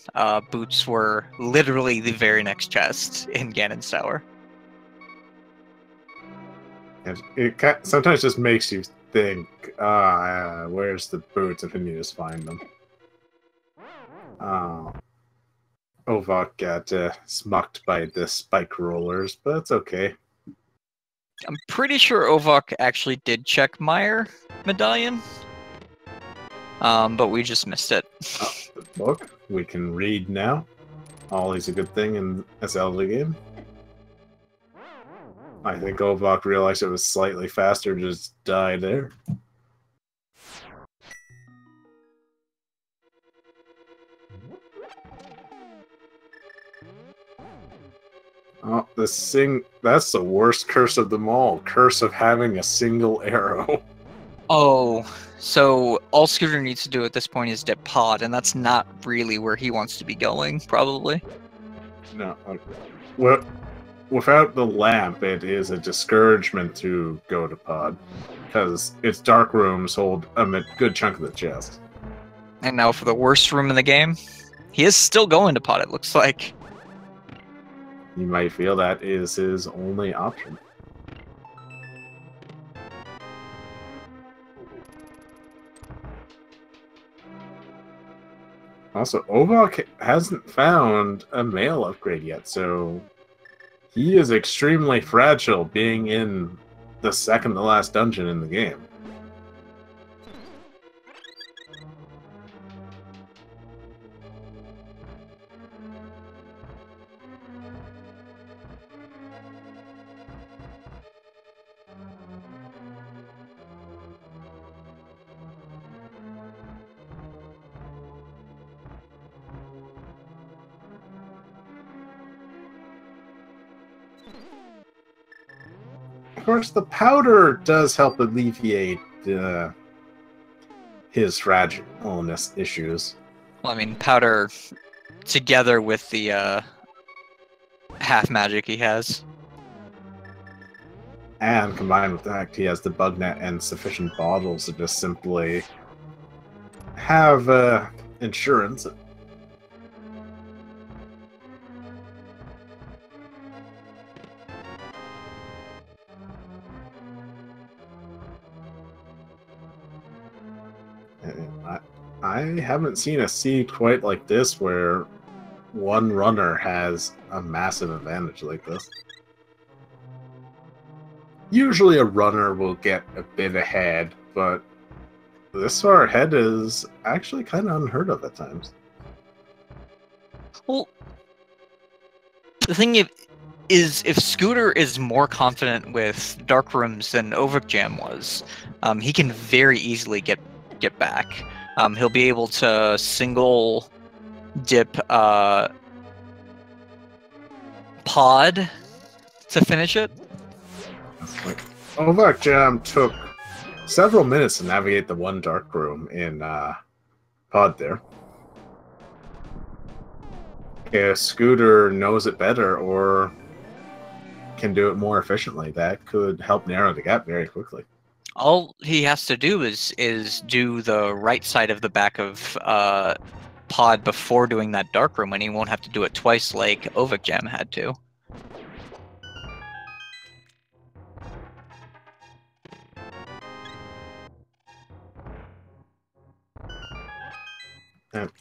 boots were literally the very next chest in Ganon's Tower. It sometimes just makes you think, where's the boots, and then you just find them. Ovok got smucked by the spike rollers, but it's okay. I'm pretty sure Ovok actually did check Meyer medallion, but we just missed it. Oh, the book we can read now. Always a good thing in a Zelda game. I think Ovok realized it was slightly faster to just die there. Oh, that's the worst curse of them all. Curse of having a single arrow. Oh, so all Scooter needs to do at this point is dip pod, and that's not really where he wants to be going, probably. No. Well, without the lamp, it is a discouragement to go to pod. Because its dark rooms hold a good chunk of the chest. And now for the worst room in the game, he is still going to pod, it looks like. You might feel that is his only option. Also, Ovok hasn't found a male upgrade yet, so he is extremely fragile being in the second to last dungeon in the game. Of course, the powder does help alleviate his fragileness issues. Well, I mean, powder together with the half magic he has. And combined with the fact he has the bug net and sufficient bottles to just simply have insurance. I haven't seen a seed quite like this where one runner has a massive advantage like this. Usually a runner will get a bit ahead, but this far ahead is actually kind of unheard of at times. Well, the thing is, if Scooter is more confident with dark rooms than ovokjam was, he can very easily get back. He'll be able to single dip pod to finish it. Ovokjam took several minutes to navigate the one dark room in pod there. If Scooter knows it better or can do it more efficiently, that could help narrow the gap very quickly. All he has to do is do the right side of the back of pod before doing that dark room, and he won't have to do it twice like ovokjam had to.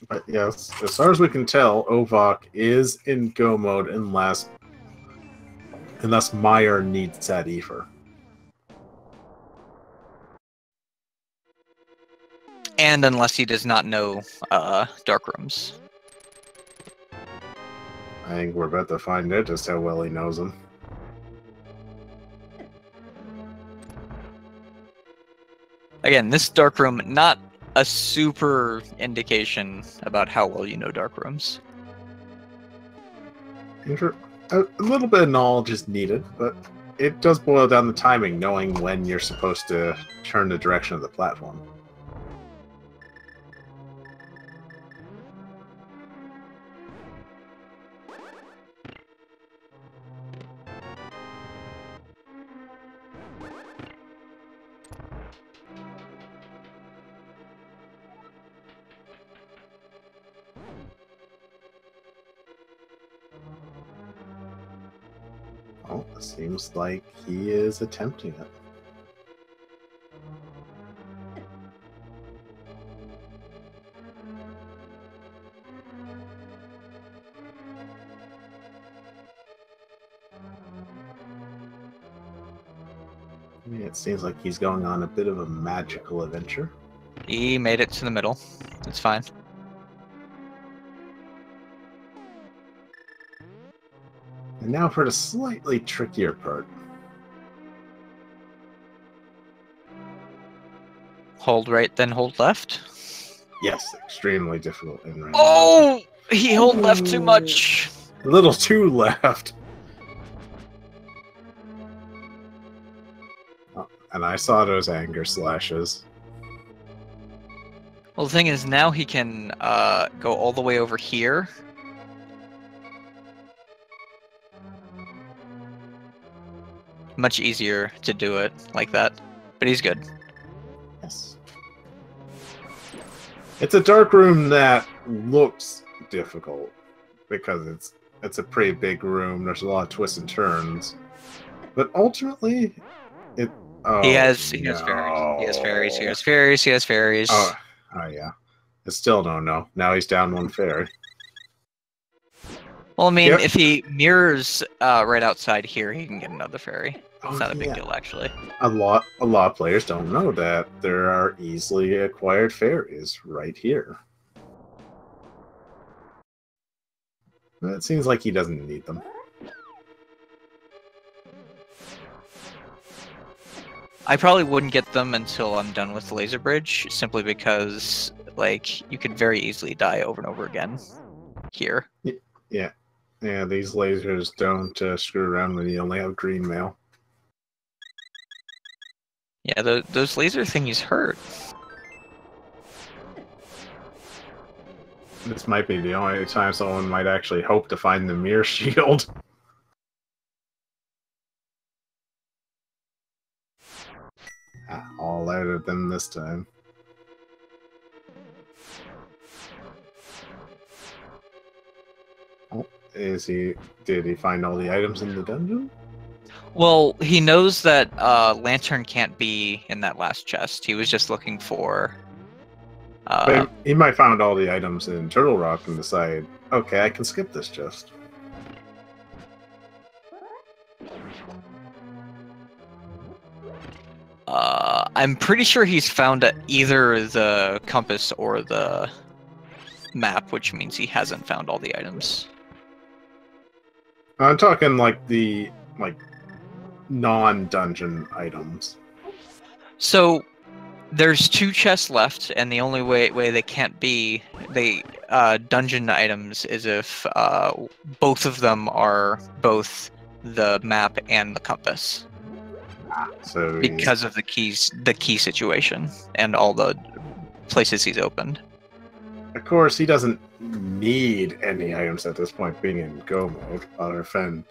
But yes, as far as we can tell, Ovok is in go mode unless Meyer needs that ether. And unless he does not know dark rooms. I think we're about to find out just how well he knows them. Again, this dark room, not a super indication about how well you know dark rooms. A little bit of knowledge is needed, but it does boil down to timing, knowing when you're supposed to turn the direction of the platform. Oh, it seems like he is attempting it. It seems like he's going on a bit of a magical adventure. He made it to the middle. It's fine. And now for the slightly trickier part. Hold right, then hold left. Yes, extremely difficult in Randomizer. Oh! He held left too much. A little too left. and I saw those anger slashes. Well, the thing is, now he can go all the way over here. Much easier to do it like that, but he's good. Yes. It's a dark room that looks difficult because it's a pretty big room. There's a lot of twists and turns, but ultimately, it. Oh, he has no. fairies. He has fairies. He has fairies. He has fairies. Oh yeah. I still don't know. Now he's down one fairy. Well, I mean, Yep. if he mirrors right outside here, he can get another fairy. Oh, It's not a big yeah. deal, actually. A lot of players don't know that there are easily acquired fairies right here. But it seems like he doesn't need them. I probably wouldn't get them until I'm done with the laser bridge, simply because, like, you could very easily die over and over again here. Yeah, these lasers don't screw around when you only have green mail. Yeah, those laser thingies hurt. This might be the only time someone might actually hope to find the mirror shield. All out of them this time. Oh, did he find all the items in the dungeon? Well, he knows that Lantern can't be in that last chest. He was just looking for... But he might found all the items in Turtle Rock and decide, okay, I can skip this chest. I'm pretty sure he's found either the compass or the map, which means he hasn't found all the items. I'm talking like the non-dungeon items. So there's 2 chests left, and the only way they can't be dungeon items is if both of them are both the map and the compass. So Because of the key situation and all the places he's opened. of course, he doesn't need any items at this point, being in go mode. Other than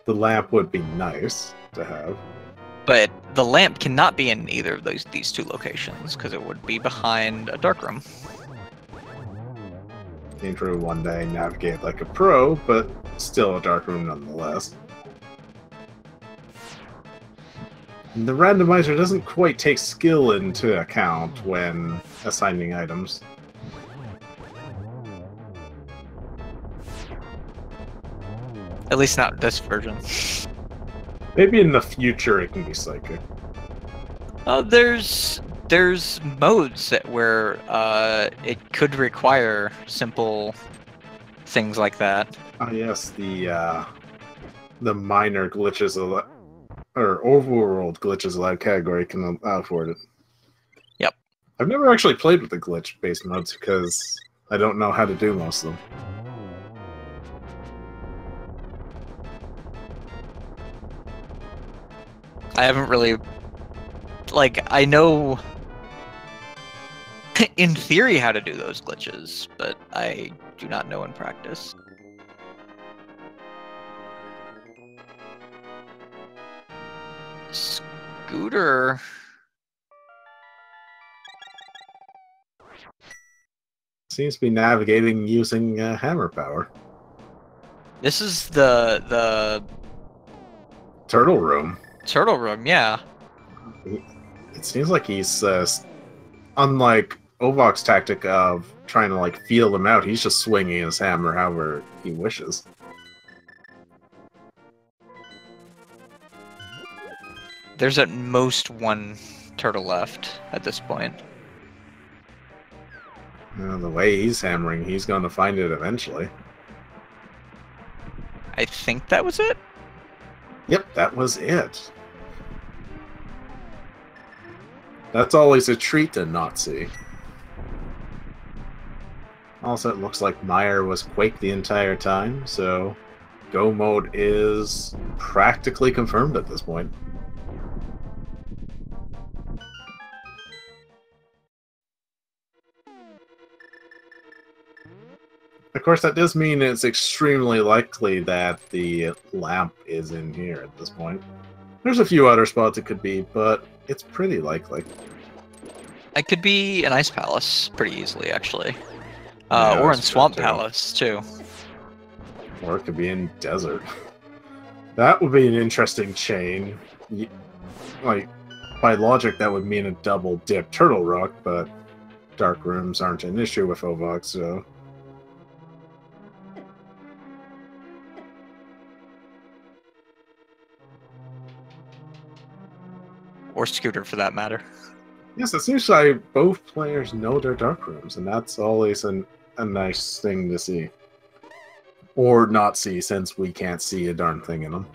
the lamp would be nice to have. But the lamp cannot be in either of these 2 locations, because it would be behind a dark room. Intro one day navigate like a pro, but still a dark room nonetheless. And the randomizer doesn't quite take skill into account when assigning items. At least not this version. Maybe in the future it can be psychic. There's modes where it could require simple things like that. Oh yes, the minor glitches or overworld glitches allowed category can afford it. Yep. I've never actually played with the glitch-based modes because I don't know how to do most of them. I haven't really... I know in theory how to do those glitches, but I do not know in practice. Scooter... Seems to be navigating using hammer power. This is the Turtle room. turtle room, yeah. It seems like he's unlike Ovok's tactic of trying to feel them out. He's just swinging his hammer however he wishes. There's at most 1 turtle left at this point. The way he's hammering, he's going to find it eventually. I think that was it? Yep, that was it. That's always a treat to not see. Also, it looks like Meyer was Quake the entire time, so Go mode is practically confirmed at this point. Of course, that does mean it's extremely likely that the lamp is in here at this point. There's a few other spots it could be, but it's pretty likely. It could be an ice palace pretty easily, actually. Yeah, or in that's true, swamp too. palace too. Or it could be in desert. That would be an interesting chain. Like, by logic, that would mean a double dip turtle rock, but dark rooms aren't an issue with Ovok, so. Or Scooter, for that matter. Yes, it seems like both players know their dark rooms, and that's always a nice thing to see. Or not see, since we can't see a darn thing in them.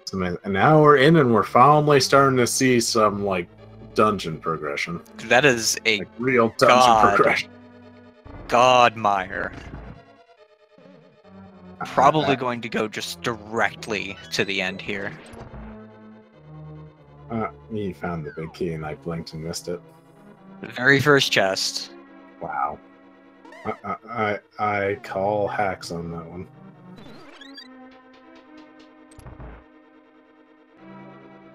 So an hour in, and we're finally starting to see some, like, dungeon progression. That is a like, real dungeon progression. Godmire. Probably going to go just directly to the end here. He found the big key and I blinked and missed it. The very first chest. Wow. I call hacks on that one.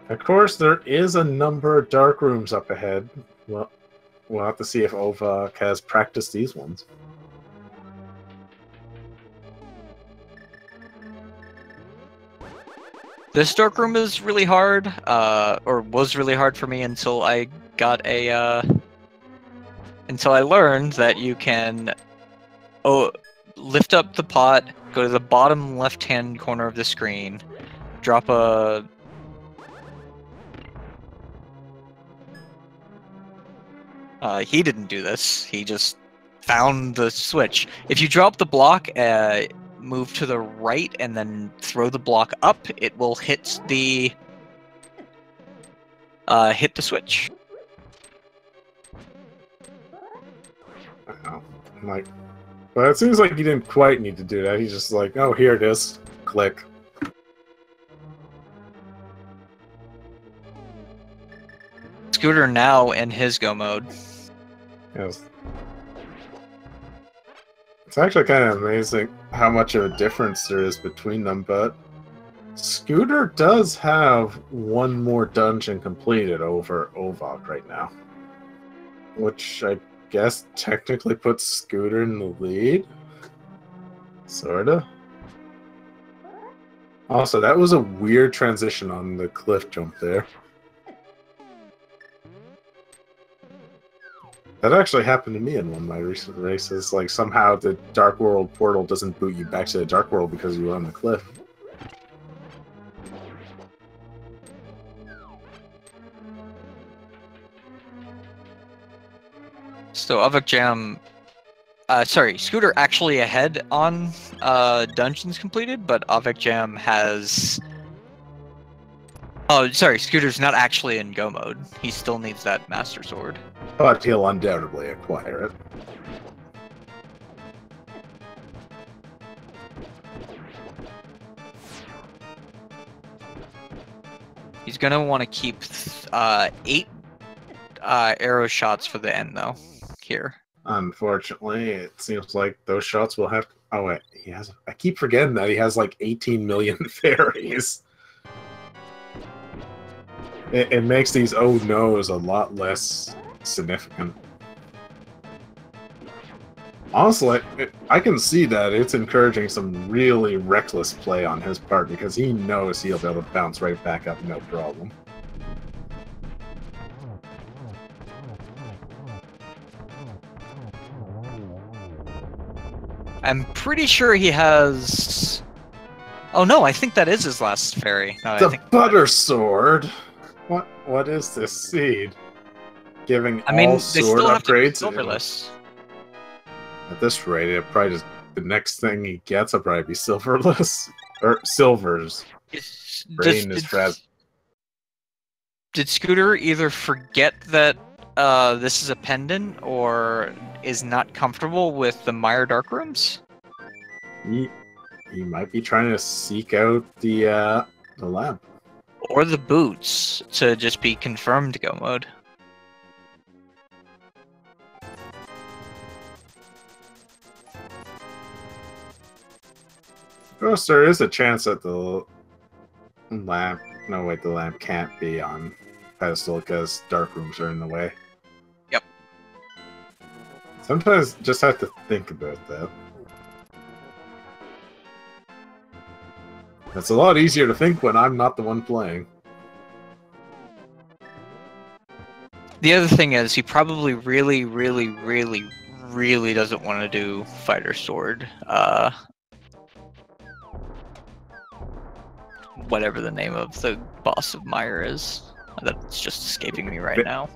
Of course, there is a number of dark rooms up ahead. Well, we'll have to see if Ovok has practiced these ones. This dark room is really hard, or was really hard for me until I got a, until I learned that you can, lift up the pot, go to the bottom left-hand corner of the screen, drop a... he didn't do this, he just found the switch. If you drop the block, move to the right and then throw the block up, it will hit the switch. Oh, like, but it seems like he didn't quite need to do that. He's just like, oh, here it is. Click. Scooter now in his go mode. Yes. It's actually kind of amazing how much of a difference there is between them, but Scooter does have one more dungeon completed over Ovok right now. Which I guess technically puts Scooter in the lead. Sorta. Also, that was a weird transition on the cliff jump there. That actually happened to me in one of my recent races. Like, somehow the Dark World portal doesn't boot you back to the Dark World because you were on the cliff. So ovokjam, sorry, Scooter actually ahead on dungeons completed, but ovokjam has... Oh, sorry, Scooter's not actually in go mode. He still needs that Master Sword. But he'll undoubtedly acquire it. He's gonna want to keep 8 arrow shots for the end, though. Here. Unfortunately, it seems like those shots will have... Oh, wait. He has... I keep forgetting that he has like 18 million fairies. It makes these oh no's a lot less significant. Honestly, I can see that it's encouraging some really reckless play on his part because he knows he'll be able to bounce right back up no problem. I'm pretty sure he has... Oh no, I think that is his last fairy. No, the butter sword? What is this seed? Giving all sword upgrades? Silverless. At this rate, it probably just the next thing he gets will probably be silverless. Or silvers. Brain is trash. Did Scooter either forget that this is a pendant or is not comfortable with the Mire Dark Rooms? He might be trying to seek out the lamp. Or the boots to just be confirmed go mode. Oh, there is a chance that the lamp... No, wait, the lamp can't be on pedestal because dark rooms are in the way. Yep. Sometimes just have to think about that. It's a lot easier to think when I'm not the one playing. The other thing is, he probably really doesn't want to do Fighter Sword. Whatever the name of the boss of Meyer is. That's just escaping me right now.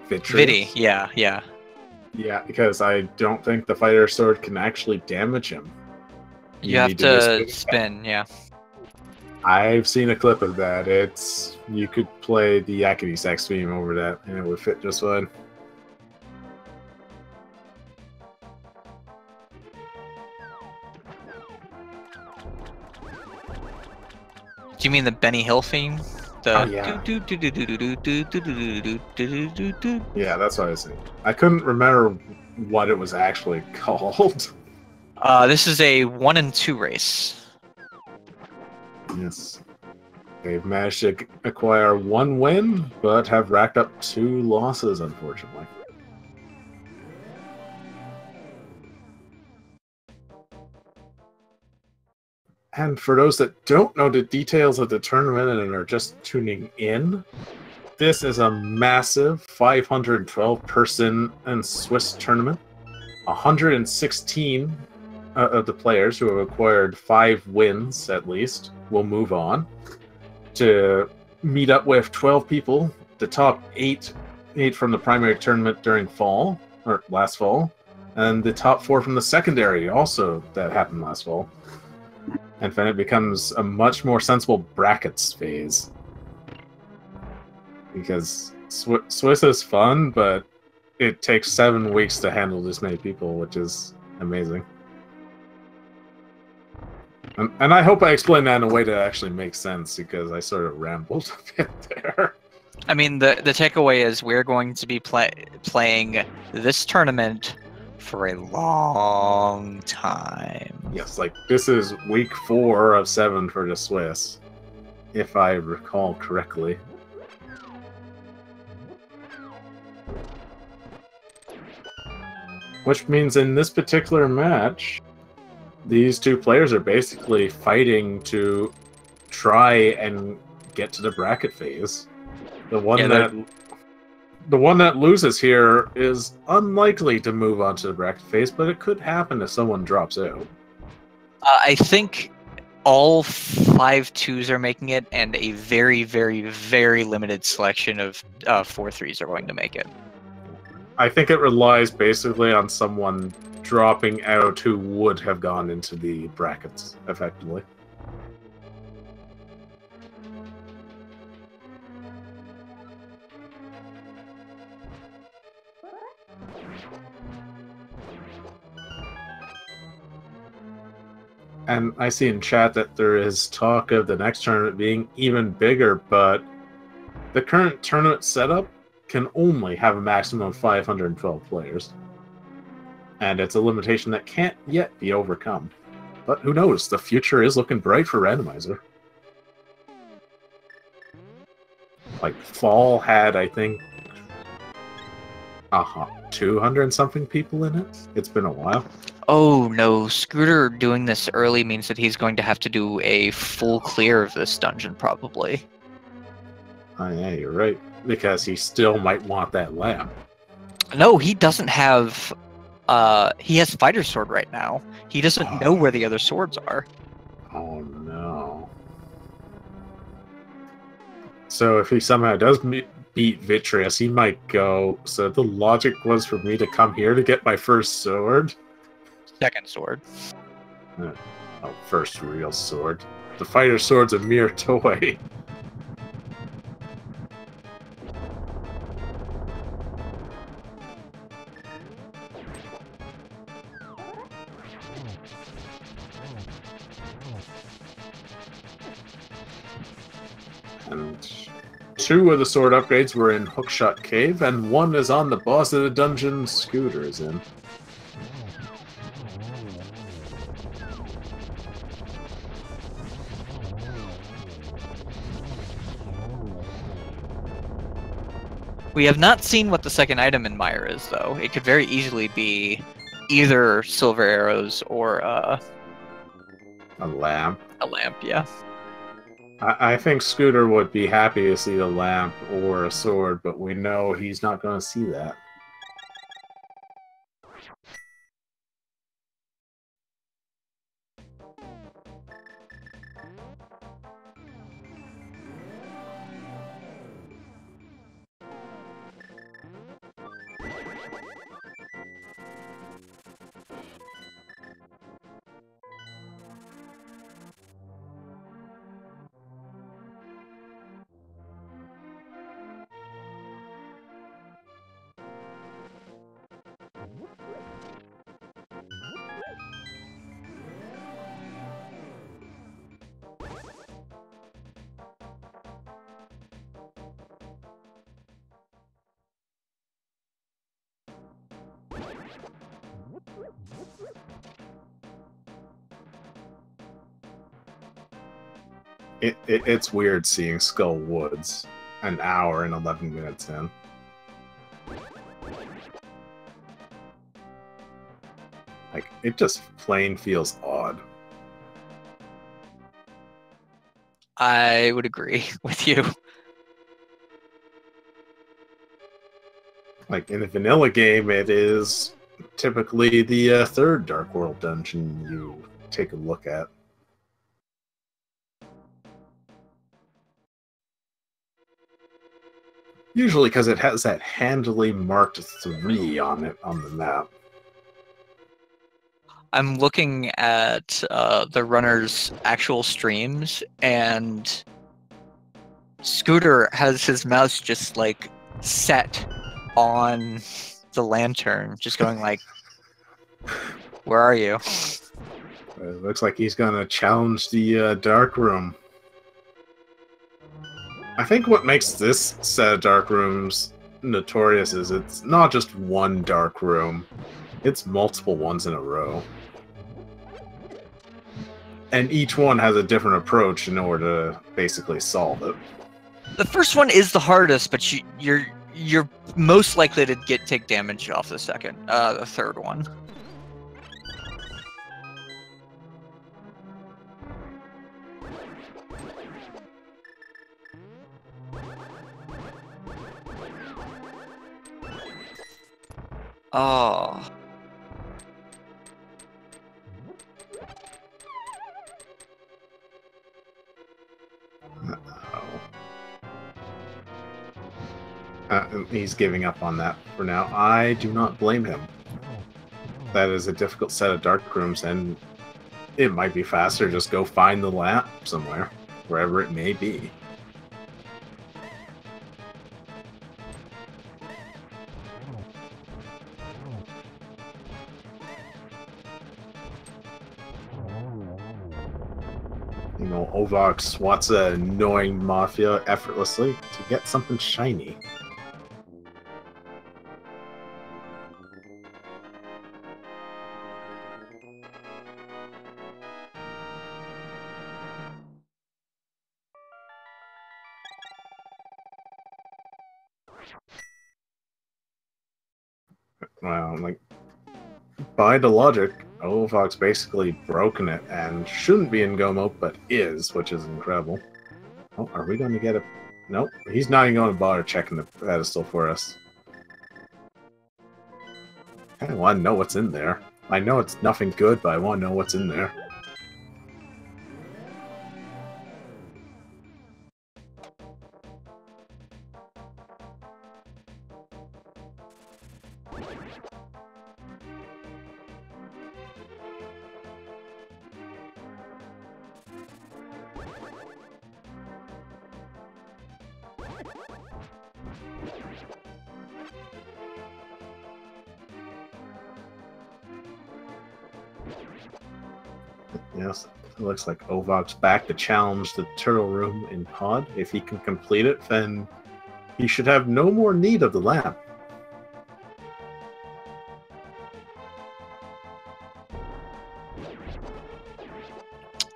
Vidi, yeah. Yeah, because I don't think the Fighter Sword can actually damage him. You have to spin, yeah. I've seen a clip of that. You could play the Yakety Sax theme over that, and it would fit just fine. Do you mean the Benny Hill theme? Yeah, that's what I was saying. I couldn't remember what it was actually called. This is a 1 and 2 race. Yes. They've managed to acquire 1 win, but have racked up 2 losses, unfortunately. And for those that don't know the details of the tournament and are just tuning in, this is a massive 512-person and Swiss tournament. 116 of the players who have acquired 5 wins, at least, will move on to meet up with 12 people, the top 8 from the primary tournament during fall, or last fall, and the top 4 from the secondary, also that happened last fall. And then it becomes a much more sensible brackets phase. Because Swiss is fun, but it takes 7 weeks to handle this many people, which is amazing. And I hope I explained that in a way that actually makes sense, because I sort of rambled a bit there. I mean, the takeaway is we're going to be playing this tournament for a long time. Yes, like this is week 4 of 7 for the Swiss, if I recall correctly. Which means in this particular match, these 2 players are basically fighting to try and get to the bracket phase. The one that loses here is unlikely to move on to the bracket phase, but it could happen if someone drops out. I think all 5 2s are making it, and a very limited selection of 4 3s are going to make it. I think it relies basically on someone dropping out who would have gone into the brackets, effectively. And I see in chat that there is talk of the next tournament being even bigger, but the current tournament setup can only have a maximum of 512 players. And it's a limitation that can't yet be overcome. But who knows? The future is looking bright for Randomizer. Like, fall had, I think, 200 and something people in it. It's been a while. Oh no, Scooter doing this early means that he's going to have to do a full clear of this dungeon, probably. Oh yeah, you're right. Because he still might want that lamp. No, he doesn't have... he has Fighter Sword right now. He doesn't know where the other swords are. Oh no. So if he somehow does beat Vitreous, he might go, so the logic was for me to come here to get my first sword? Second sword. Oh, first real sword. The Fighter Sword's a mere toy. And 2 of the sword upgrades were in Hookshot Cave, and 1 is on the boss of the dungeon Scooter is in. We have not seen what the second item in Mire is, though. It could very easily be either silver arrows or A lamp. a lamp, yeah. I think Scooter would be happy to see a lamp or a sword, but we know he's not going to see that. It's weird seeing Skull Woods an hour and 11 minutes in. Like, it just plain feels odd. I would agree with you. Like, in a vanilla game, it is typically the third Dark World dungeon you take a look at. Usually because it has that handily marked 3 on it on the map. I'm looking at the runner's actual streams, and Scooter has his mouse just like set on the lantern, just going like, "Where are you?" It looks like he's gonna challenge the dark room. I think what makes this set of dark rooms notorious is it's not just one dark room, it's multiple ones in a row. And each one has a different approach in order to basically solve it. The first one is the hardest, but you're most likely to take damage off the third one. Oh. He's giving up on that for now. I do not blame him. That is a difficult set of dark rooms, and it might be faster just go find the lamp somewhere, wherever it may be. You know, Ovok swats an annoying mafia effortlessly to get something shiny. Well, like, by the logic, Ovok's basically broken it and shouldn't be in go mode, but is, which is incredible. Oh, are we going to get a... Nope, he's not even going to bother checking the pedestal for us. I want to know what's in there. I know it's nothing good, but I want to know what's in there. Yes, it looks like Ovok's back to challenge the turtle room in Pod. If he can complete it, then he should have no more need of the lamp.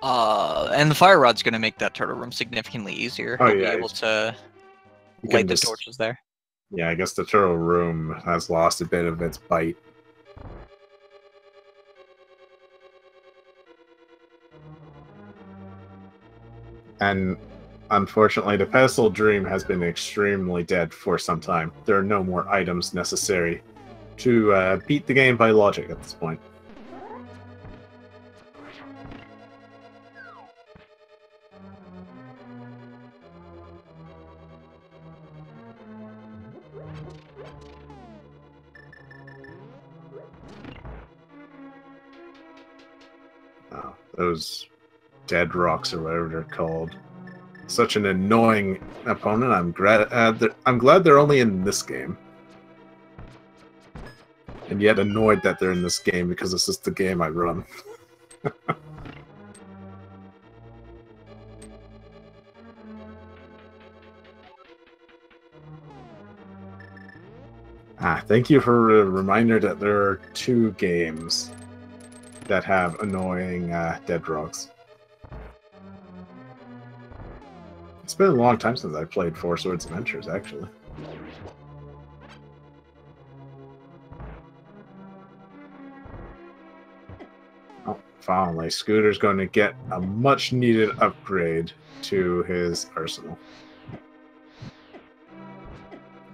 And the fire rod's going to make that turtle room significantly easier. Oh, He'll yeah, be able to you light can the just torches there. Yeah, I guess the turtle room has lost a bit of its bite. And unfortunately, the pedestal dream has been extremely dead for some time. There are no more items necessary to beat the game by logic at this point. Oh, those dead rocks or whatever they're called. Such an annoying opponent. I'm glad they're only in this game. And yet annoyed that they're in this game because this is the game I run. Thank you for a reminder that there are 2 games that have annoying dead rocks. It's been a long time since I played Four Swords Adventures, actually. Oh, finally, Scooter's going to get a much-needed upgrade to his arsenal.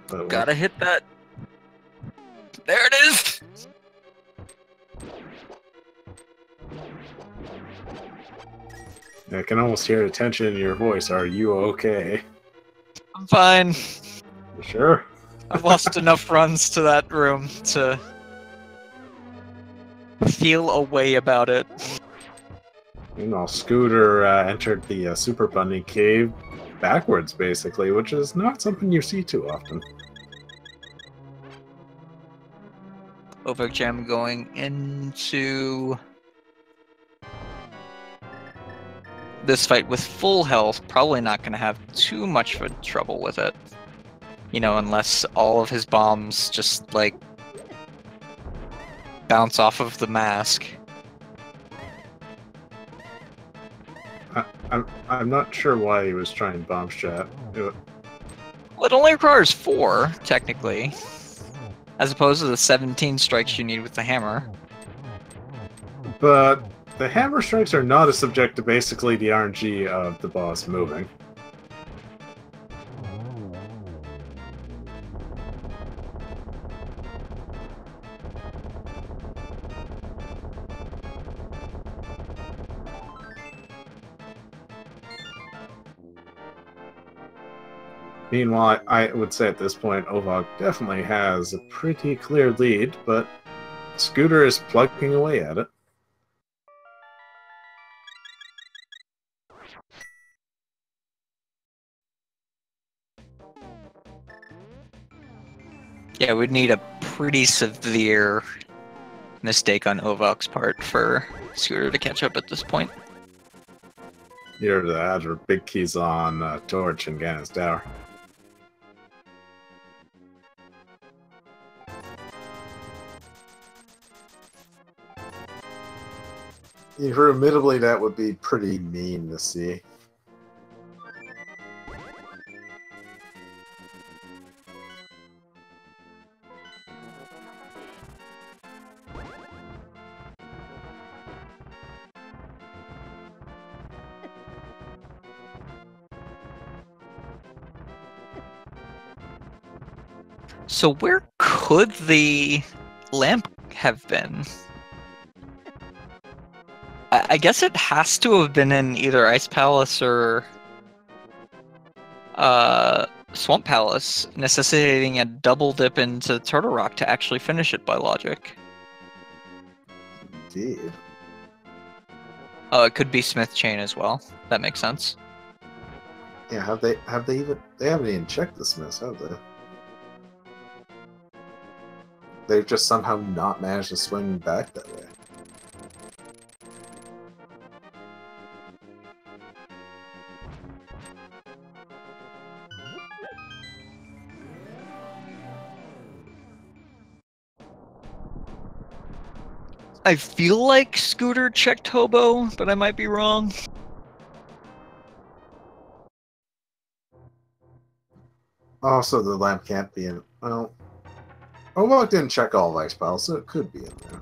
But Gotta hit that. There it is! I can almost hear the tension in your voice. Are you okay? I'm fine. You sure? I've lost enough runs to that room to feel a way about it. Meanwhile, Scooter entered the Super Bunny cave backwards, basically, which is not something you see too often. Ovokjam going into this fight with full health, probably not going to have too much of trouble with it. You know, unless all of his bombs just, like, bounce off of the mask. I'm not sure why he was trying bomb shot. Well, it only requires 4, technically. As opposed to the 17 strikes you need with the hammer. But the hammer strikes are not as subject to basically the RNG of the boss moving. Meanwhile, I would say at this point, Ovok definitely has a pretty clear lead, but Scooter is plugging away at it. Yeah, we'd need a pretty severe mistake on Ovok's part for Scooter to catch up at this point. Here the ads are big keys on Torch and Ganon's Tower. Admittedly, that would be pretty mean to see. So where could the lamp have been? I guess it has to have been in either Ice Palace or Swamp Palace, necessitating a double dip into Turtle Rock to actually finish it by logic. Indeed. Oh, it could be Smith Chain as well. That makes sense. Yeah, they haven't even checked the Smiths, have they? They've just somehow not managed to swing back that way. I feel like Scooter checked Hobo, but I might be wrong. Also, the lamp can't be in. Well, Ovok didn't check all ice piles, so it could be in there.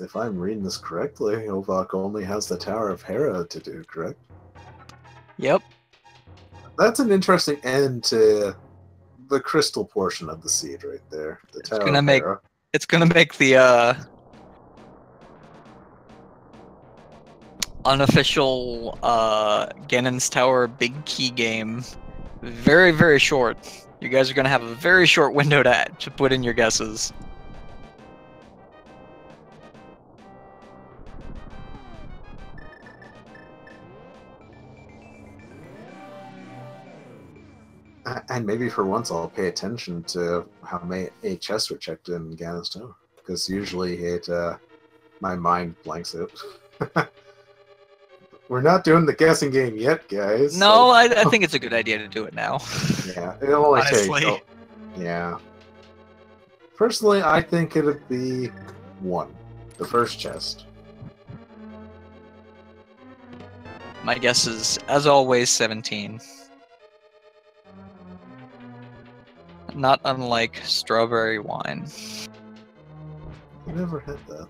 If I'm reading this correctly, Ovok only has the Tower of Hera to do, correct? Yep. That's an interesting end to the crystal portion of the seed right there. The Tower of Hera. It's gonna make the unofficial Ganon's Tower big key game very, very short. You guys are gonna have a very short window to put in your guesses. And maybe for once I'll pay attention to how many chests were checked in Ganon's Tower, because usually my mind blanks out. We're not doing the guessing game yet, guys. No, I think it's a good idea to do it now. Yeah, it'll only Honestly. take. Yeah. Personally, I think it'd be 1, the first chest. My guess is, as always, 17. Not unlike strawberry wine. I never had that.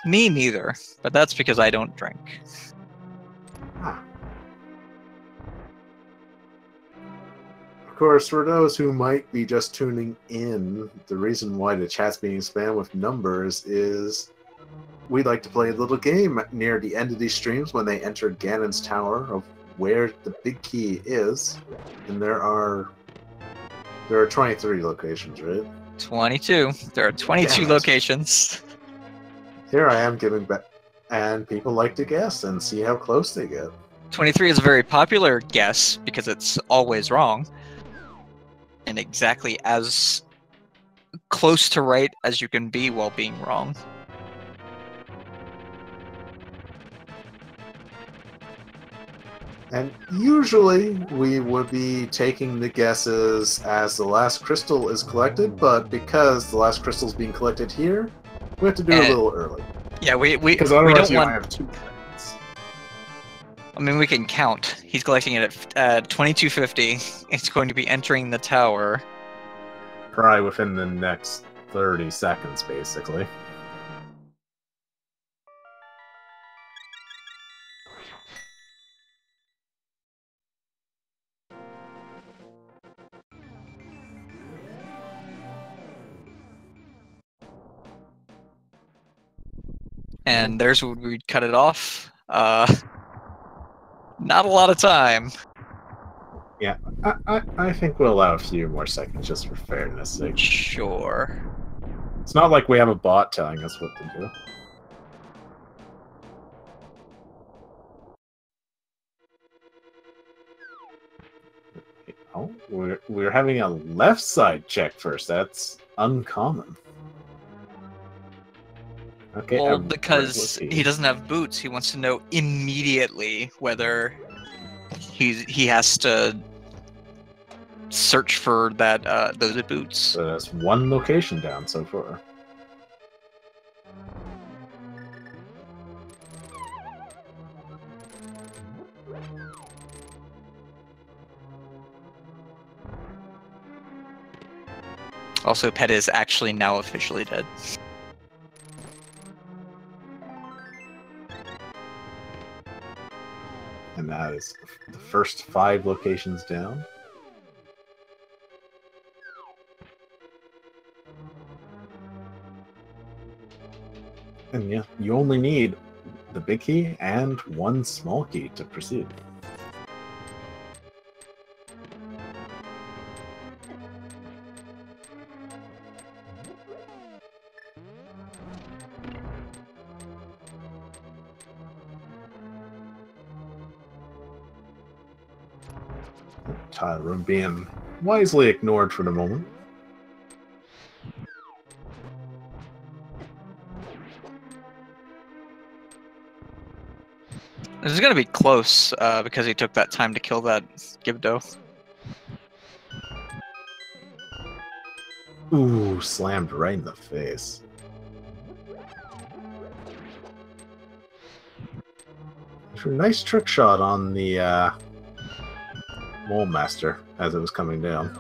Me neither, but that's because I don't drink. Ah. Of course, for those who might be just tuning in, the reason why the chat's being spammed with numbers is we like to play a little game near the end of these streams when they enter Ganon's Tower of where the big key is, and there are 23 locations, right? 22. There are 22 locations. Here I am giving back, and people like to guess and see how close they get. 23 is a very popular guess because it's always wrong, and exactly as close to right as you can be while being wrong. And usually we would be taking the guesses as the last crystal is collected, but because the last crystal is being collected here, we have to do it a little early. Yeah, because we otherwise don't want. Have 2 minutes. I mean, we can count. He's collecting it at 2250. It's going to be entering the tower. Probably within the next 30 seconds, basically. And there's where we'd cut it off. Not a lot of time. Yeah, I think we'll allow a few more seconds just for fairness sake. Sure. It's not like we have a bot telling us what to do. Oh, we're having a left side check first. That's uncommon. Okay. Well, because he doesn't have boots, he wants to know immediately whether he has to search for that those boots. So that's 1 location down so far. Also, Pet is actually now officially dead. And that is the first 5 locations down. And yeah, you only need the big key and 1 small key to proceed. Tile room being wisely ignored for the moment. This is gonna be close because he took that time to kill that Gibdo. Ooh, slammed right in the face. Nice trick shot on the Mole Master as it was coming down.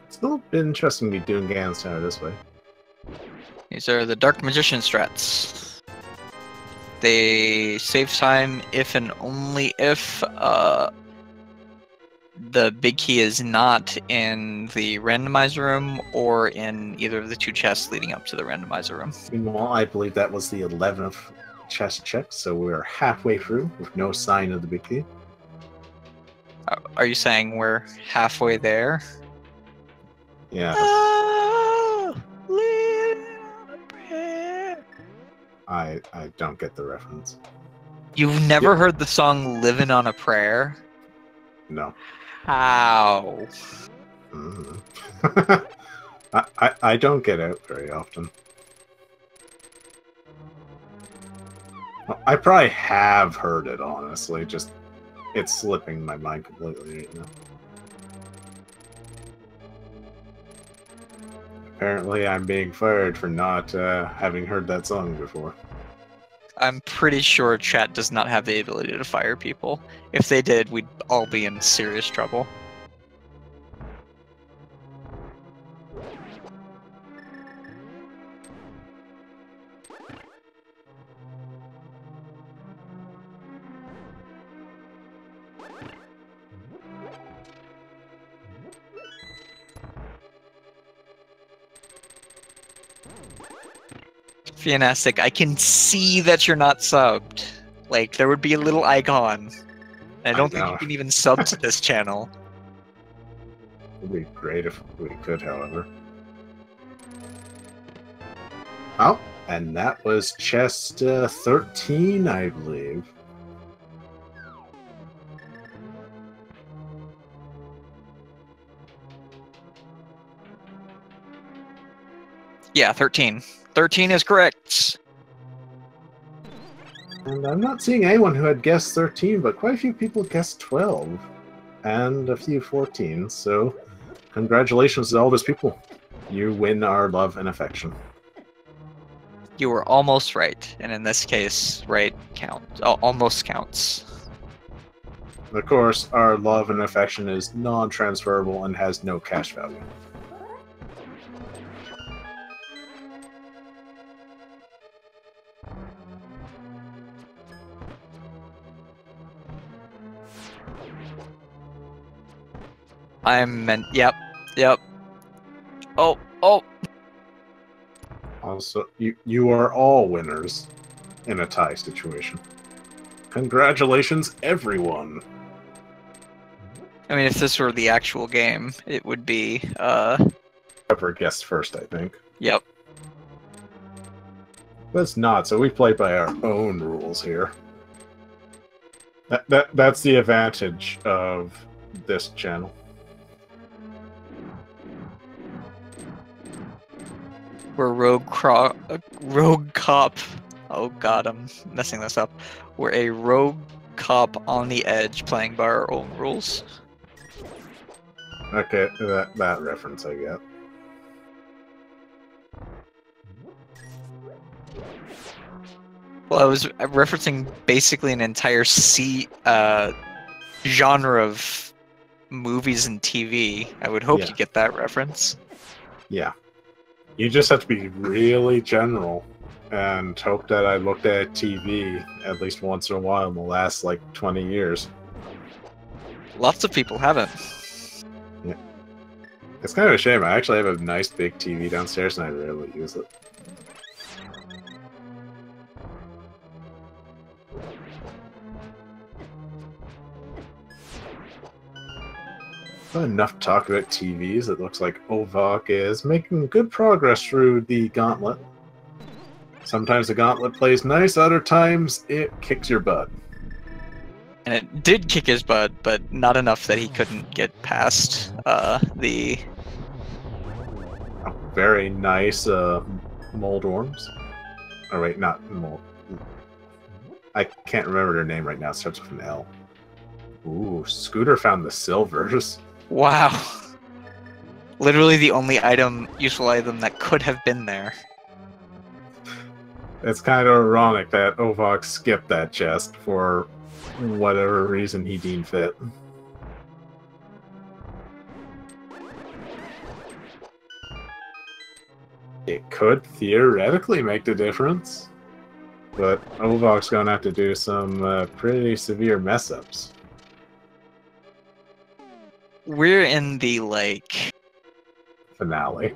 Still been interesting to be doing Ganon Center this way. These are the Dark Magician strats. They save time if and only if the big key is not in the randomizer room or in either of the 2 chests leading up to the randomizer room. Meanwhile, I believe that was the 11th chest check, so we're halfway through with no sign of the big key. Are you saying we're halfway there? Yeah. Oh, I don't get the reference. You've never heard the song "Living on a Prayer"? No. How? I don't get out very often. Well, I probably have heard it, honestly. Just it's slipping my mind completely right now. Apparently, I'm being fired for not having heard that song before. I'm pretty sure chat does not have the ability to fire people. If they did, we'd all be in serious trouble. Fianastic, I can see that you're not subbed. Like, there would be a little icon. I don't think you can even sub to this channel. It would be great if we could, however. Oh, and that was chest 13, I believe. Yeah, 13. 13 is correct. And I'm not seeing anyone who had guessed 13, but quite a few people guessed 12. And a few 14, so congratulations to all those people. You win our love and affection. You were almost right, and in this case, right counts. Oh, almost counts. Of course, our love and affection is non-transferable and has no cash value. Yep. Oh. Also, you are all winners in a tie situation. Congratulations, everyone! I mean, if this were the actual game, it would be, Whoever guessed first, I think. Yep. But it's not, so we play by our own rules here. That's the advantage of this channel. We're rogue cop. Oh god, I'm messing this up. We're a rogue cop on the edge playing by our own rules. Okay, that reference I get. Well, I was referencing basically an entire genre of movies and TV. I would hope you get that reference. Yeah. You just have to be really general and hope that I looked at TV at least once in a while in the last, 20 years. Lots of people haven't. Yeah. It's kind of a shame. I actually have a nice big TV downstairs and I rarely use it. Enough talk about TVs. It looks like Ovok is making good progress through the gauntlet. Sometimes the gauntlet plays nice, other times it kicks your butt. And it did kick his butt, but not enough that he couldn't get past the... Very nice mold worms. Oh wait, not mold. I can't remember their name right now. It starts with an L. Ooh, Scooter found the silvers. Wow. Literally the only useful item that could have been there. It's kind of ironic that Ovok skipped that chest for whatever reason he deemed fit. It could theoretically make the difference, but Ovok's gonna have to do some pretty severe mess-ups. We're in the, like... Finale.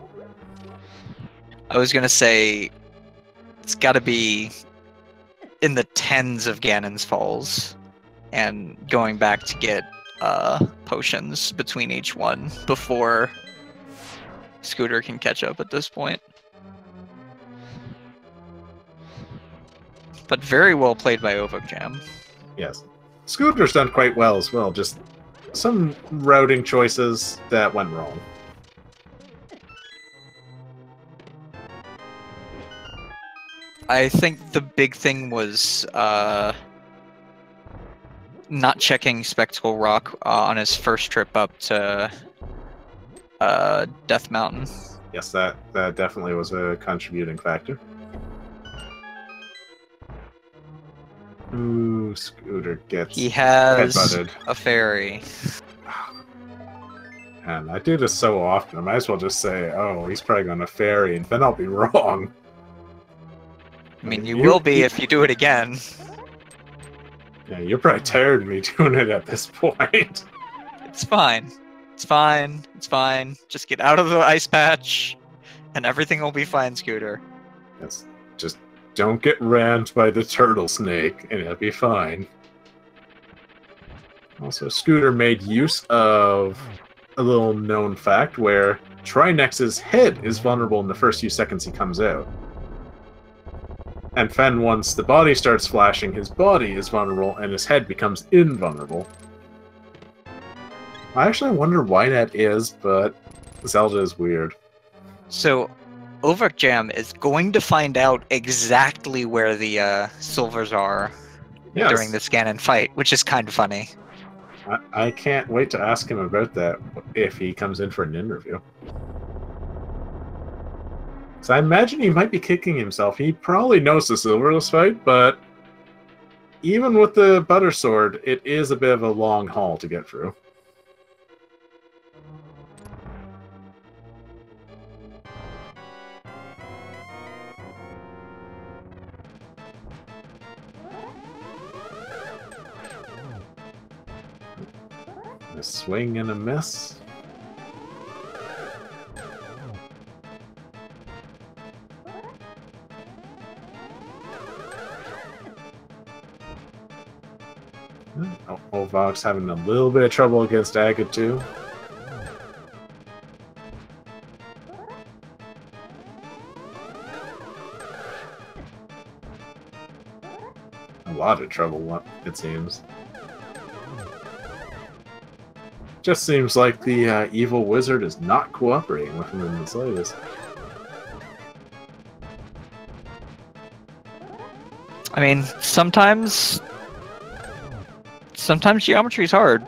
I was gonna say... It's gotta be in the tens of Ganon's Falls, and going back to get potions between each one before Scooter can catch up at this point. But very well played by ovokjam. Yes. Scooter's done quite well as well, just some routing choices that went wrong. I think the big thing was not checking Spectacle Rock on his first trip up to Death Mountain. Yes, that definitely was a contributing factor. Ooh, Scooter gets He has headbutted. a fairy. And I do this so often, I might as well just say, oh, he's probably going to fairy, and then I'll be wrong. I mean, you will be if you do it again. Yeah, you're probably tired of me doing it at this point. It's fine. It's fine. It's fine. Just get out of the ice patch, and everything will be fine, Scooter. Yes, just don't get rammed by the turtle snake, and it'll be fine. Also, Scooter made use of a little known fact where Trinex's head is vulnerable in the first few seconds he comes out. And Fen, once the body starts flashing, his body is vulnerable and his head becomes invulnerable. I actually wonder why that is, but Zelda is weird. So, ovokjam is going to find out exactly where the silvers are during this Ganon fight, which is kind of funny. I can't wait to ask him about that if he comes in for an interview. So I imagine he might be kicking himself. He probably knows the silverless fight, but even with the butter sword, it is a bit of a long haul to get through. A swing and a miss. Ovok's having a little bit of trouble against Aga too. A lot of trouble, it seems. Just seems like the evil wizard is not cooperating with him in the slightest. I mean, sometimes geometry is hard.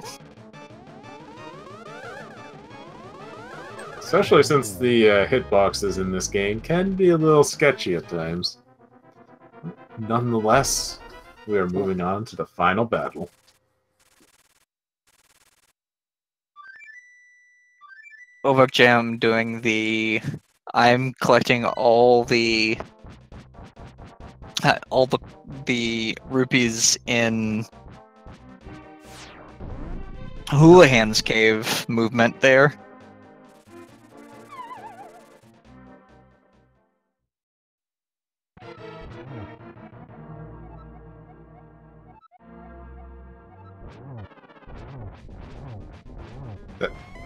Especially since the hitboxes in this game can be a little sketchy at times. Nonetheless, we are moving on to the final battle. ovokjam doing I'm collecting all the rupees in Houlihan's cave movement there.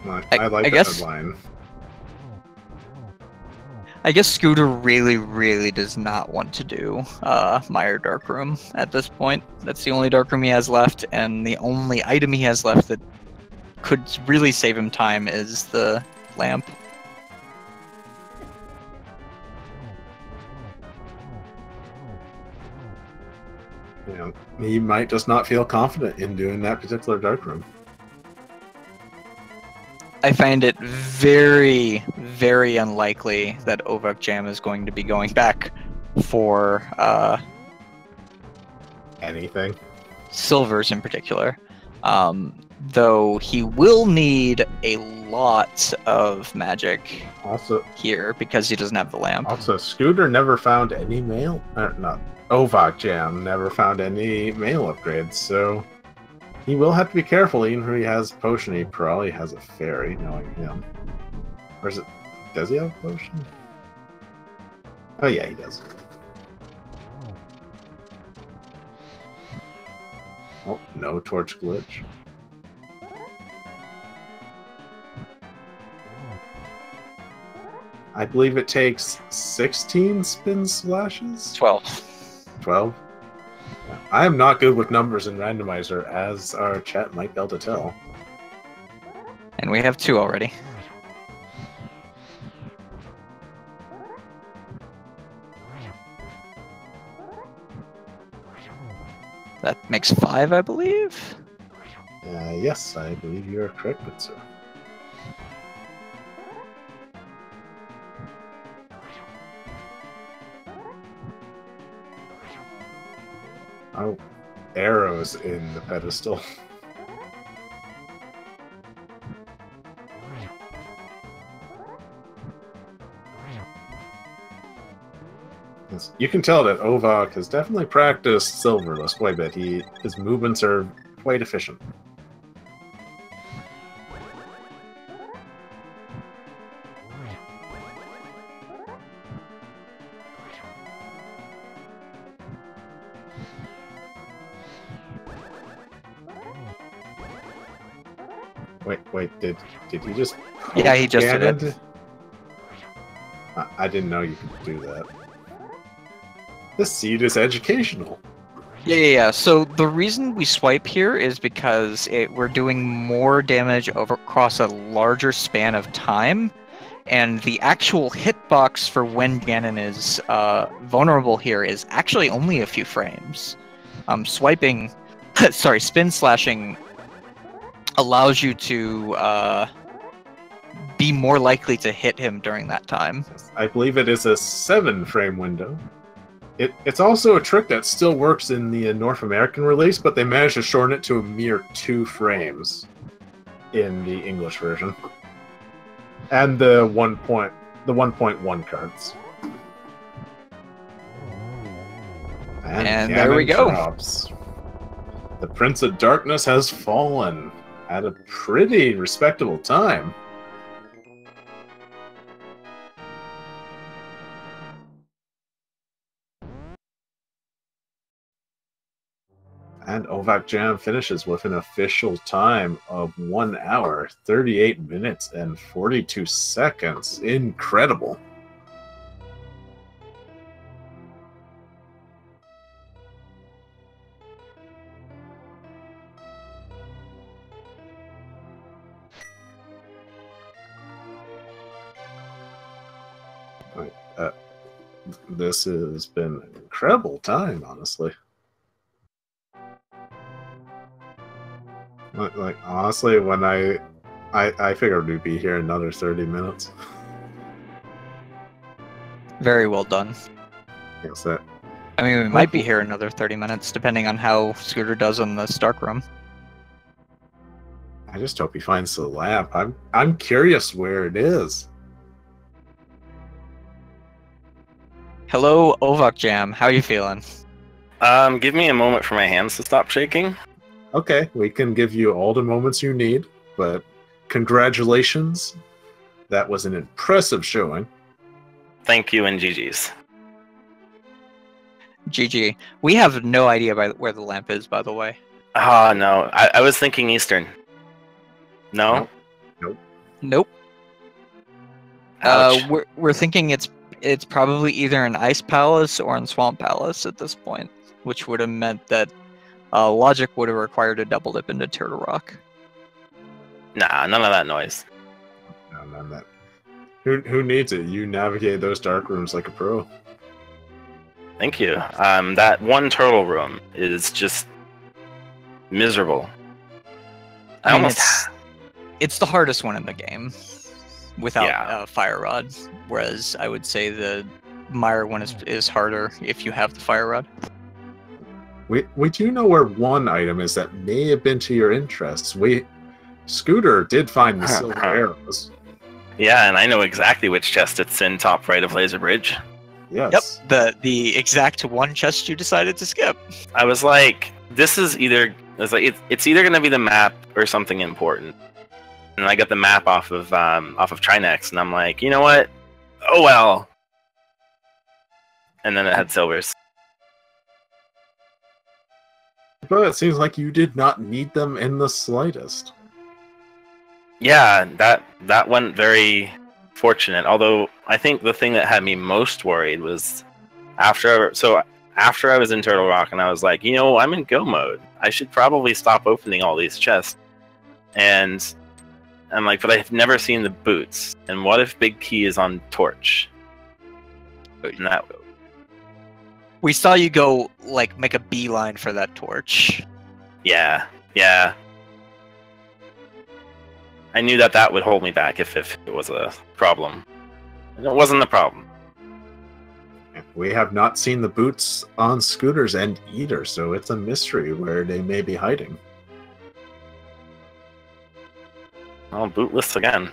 I like that headline. I guess Scooter really does not want to do Meyer Darkroom at this point. That's the only Darkroom he has left, and the only item he has left that could really save him time is the lamp. Yeah, he might just not feel confident in doing that particular Darkroom. I find it very unlikely that ovokjam is going to be going back for anything. Silvers in particular. Though he will need a lot of magic also here because he doesn't have the lamp. Also, Scooter never found any mail. Ovokjam never found any mail upgrades, so he will have to be careful. Even if he has a potion, he probably has a fairy, knowing him. Or is it? Does he have a potion? Oh yeah, he does. Oh, no torch glitch. I believe it takes 16 spin slashes? 12. 12? Yeah. I am not good with numbers in Randomizer, as our chat might be able to tell. And we have 2 already. That makes 5, I believe? Yes, I believe you are correct, good sir. Oh, arrows in the pedestal. Yes, you can tell that Ovok has definitely practiced Silverless quite a bit. His movements are quite efficient. Wait, did he just... Yeah, he just did it. I didn't know you could do that. This seed is educational. Yeah. So the reason we swipe here is because we're doing more damage across a larger span of time, and the actual hitbox for when Ganon is vulnerable here is actually only a few frames. Swiping, sorry, spin slashing allows you to be more likely to hit him during that time. I believe it is a 7-frame window. It's also a trick that still works in the North American release, but they managed to shorten it to a mere 2 frames in the English version. And the 1.1 cards. And there we go. Drops. The Prince of Darkness has fallen at a pretty respectable time. And ovokjam finishes with an official time of 1 hour, 38 minutes, and 42 seconds. Incredible. This has been an incredible time, honestly. Like honestly, when I figured we'd be here another 30 minutes. Very well done. Yes, that. I mean, we might be here another 30 minutes, depending on how Scooter does on the Stark Room. I just hope he finds the lamp. I'm curious where it is. Hello, ovokjam. How are you feeling? Give me a moment for my hands to stop shaking. Okay, we can give you all the moments you need, but congratulations. That was an impressive showing. Thank you and GG's. GG. We have no idea where the lamp is, by the way. Ah, no. I was thinking Eastern. No? Nope. Nope. Ouch. We're thinking it's probably either an ice palace or an swamp palace at this point, which would have meant that logic would have required a double dip into Turtle Rock. Nah, none of that noise. No, none of that. Who needs it? You navigate those dark rooms like a pro. Thank you. That one turtle room is just miserable. I mean, it's the hardest one in the game without fire rod, whereas I would say the Mire one is harder if you have the fire rod. We do know where one item is that may have been to your interests. Scooter did find the silver arrows. Yeah, and I know exactly which chest it's in, top right of Laser Bridge. Yes. Yep, the exact one chest you decided to skip. I was like, this is either it's either gonna be the map or something important. And I got the map off of Trinex, and I'm like, you know what? Oh well. And then it had silvers. But it seems like you did not need them in the slightest. Yeah, that went very fortunate. Although I think the thing that had me most worried was after I was in Turtle Rock and I was like, you know, I'm in go mode. I should probably stop opening all these chests. And I'm like, but I've never seen the boots. And what if Big Key is on Torch? And that we saw you go like make a beeline for that torch. Yeah. I knew that would hold me back if it was a problem. And it wasn't a problem. We have not seen the boots on Scooter's end either, so it's a mystery where they may be hiding. Oh, bootless again.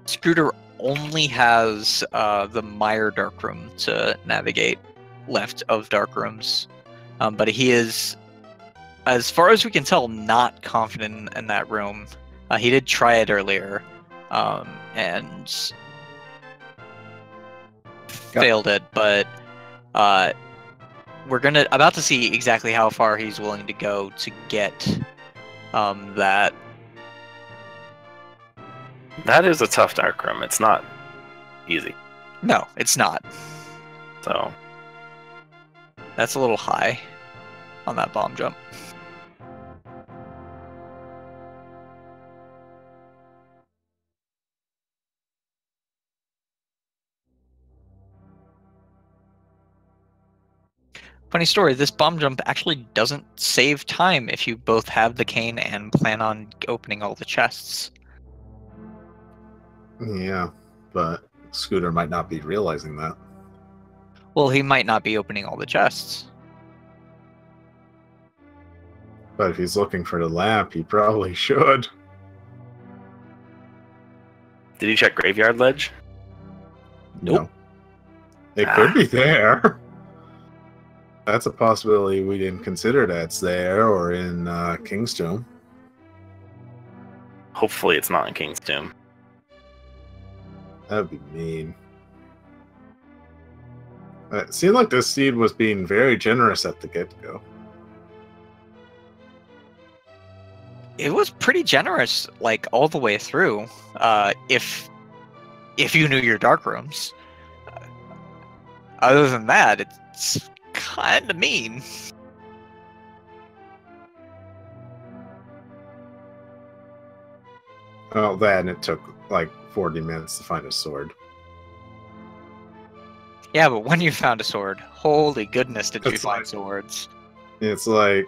Scooter only has the Mire dark room to navigate left of dark rooms, but he is, as far as we can tell, not confident in that room. He did try it earlier, and failed it, but we're about to see exactly how far he's willing to go to get that. That is a tough dark room. It's not easy. No, it's not. So that's a little high on that bomb jump. Funny story, this bomb jump actually doesn't save time if you both have the cane and plan on opening all the chests. Yeah, but Scooter might not be realizing that. Well, he might not be opening all the chests. But if he's looking for the lamp, he probably should. did you check Graveyard Ledge? Nope. No. It could be there. That's a possibility we didn't consider that's there or in King's Tomb. Hopefully it's not in King's Tomb. That'd be mean. It seemed like this seed was being very generous at the get-go. It was pretty generous, like, all the way through, if you knew your dark rooms. Other than that, it's kind of mean. Oh, then it took like 40 minutes to find a sword. Yeah, but when you found a sword, holy goodness did you It's find like- swords. It's like,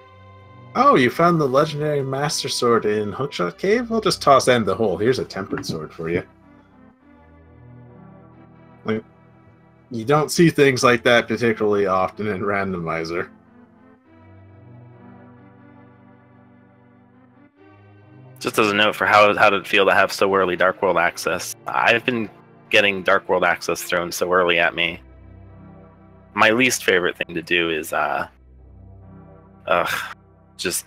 oh, you found the legendary master sword in Hookshot Cave? We'll just toss that in the hole. Here's a tempered sword for you. Like, you don't see things like that particularly often in Randomizer. Just as a note for how did it feel to have so early Dark World access. I've been getting Dark World access thrown so early at me. My least favorite thing to do is just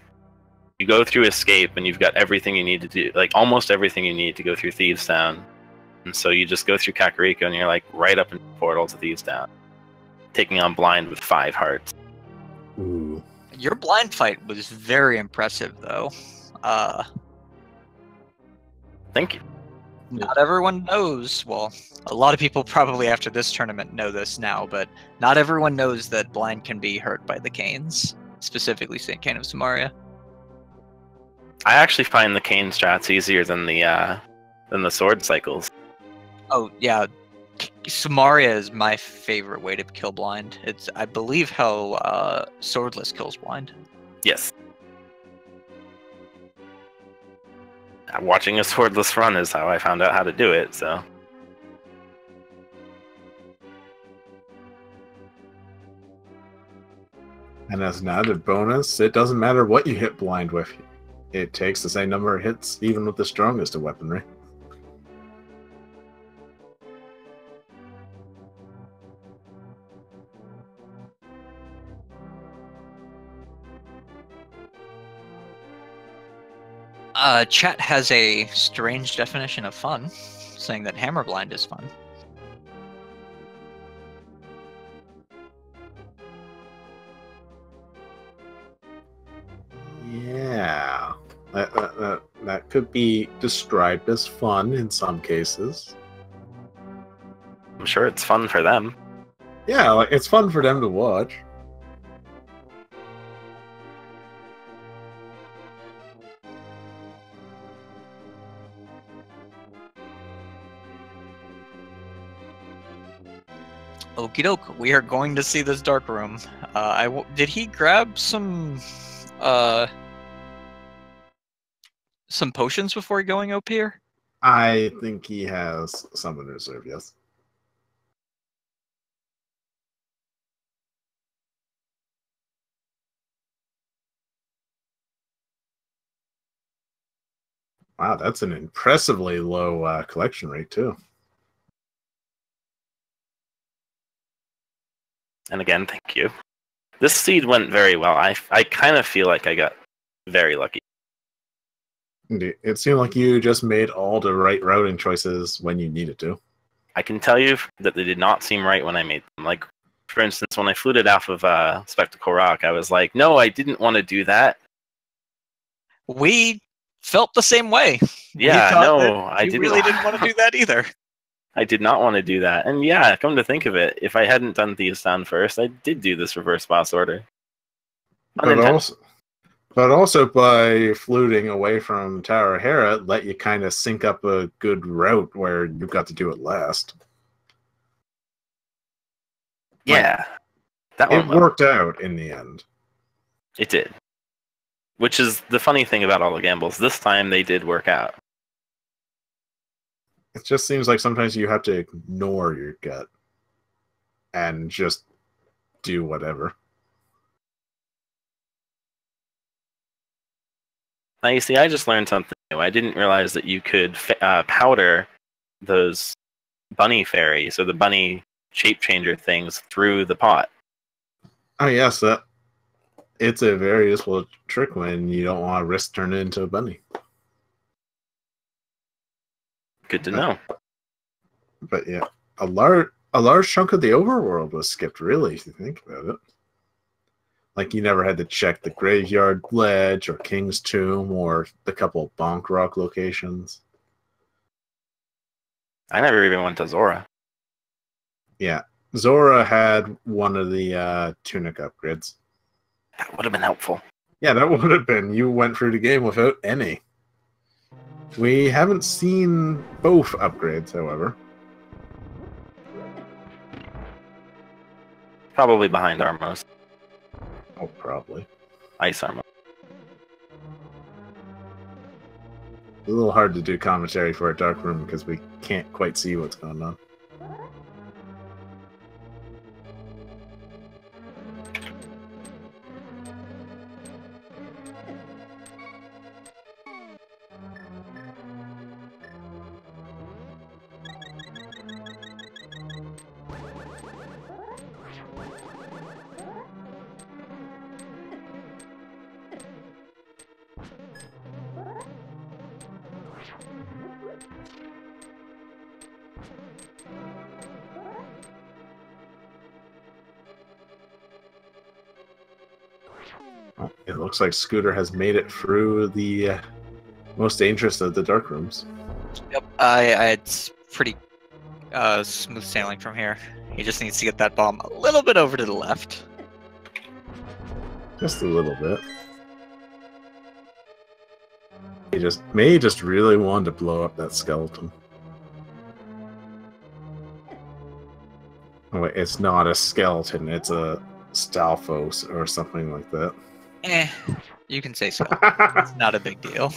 you go through Escape and you've got everything you need to do, like almost everything you need to go through Thieves Town. And so you just go through Kakariko and you're like right up in the portal to Thieves Town, taking on Blind with 5 hearts. Ooh. Your blind fight was very impressive, though. Thank you. Not everyone knows. Well, a lot of people probably after this tournament know this now, but not everyone knows that blind can be hurt by the canes, specifically Saint Cane of Samaria. I actually find the cane strats easier than the sword cycles. Oh yeah, Samaria is my favorite way to kill blind. It's, I believe, how swordless kills blind. Yes. Watching a swordless run is how I found out how to do it, so. And as an added bonus, it doesn't matter what you hit blind with. It takes the same number of hits, even with the strongest of weaponry. Chat has a strange definition of fun, saying that hammer blind is fun. Yeah, that could be described as fun in some cases. I'm sure it's fun for them. Yeah, like it's fun for them to watch. Okie doke, we are going to see this dark room. Did he grab some potions before going up here? I think he has some in reserve, yes. Wow, that's an impressively low collection rate, too. And again, thank you. This seed went very well. I kind of feel like I got very lucky. Indeed. It seemed like you just made all the right routing choices when you needed to. I can tell you that they did not seem right when I made them. Like, for instance, when I fluted off of Spectacle Rock, I was like, no, I didn't want to do that. We felt the same way. Yeah, no, I didn't. Really didn't want to do that either. I did not want to do that. And yeah, come to think of it, if I hadn't done Thieves' Town first, I did do this reverse boss order. But also by fluting away from Tower Hera, let you kind of sync up a good route where you got to do it last. Yeah. It worked out in the end. It did. Which is the funny thing about all the gambles. This time they did work out. It just seems like sometimes you have to ignore your gut and just do whatever. Now, you see, I just learned something new. I didn't realize that you could powder those bunny fairies, or the bunny shape changer things, through the pot. Oh, yes. It's a very useful trick when you don't want to risk turning it into a bunny. Good to know. But yeah, a large chunk of the overworld was skipped, really, if you think about it. Like, you never had to check the Graveyard Ledge or King's Tomb or the couple Bonk Rock locations. I never even went to Zora. Yeah, Zora had one of the tunic upgrades. That would have been helpful. Yeah, that would have been. You went through the game without any. We haven't seen both upgrades, however. Probably behind Armos. Oh, probably. Ice Armor. It's a little hard to do commentary for a dark room because we can't quite see what's going on. Well, it looks like Scooter has made it through the most dangerous of the dark rooms. Yep, it's pretty smooth sailing from here. He just needs to get that bomb a little bit over to the left. Just a little bit. He just really wanted to blow up that skeleton. Oh wait, it's not a skeleton, it's a Stalfos or something like that. You can say so. It's not a big deal.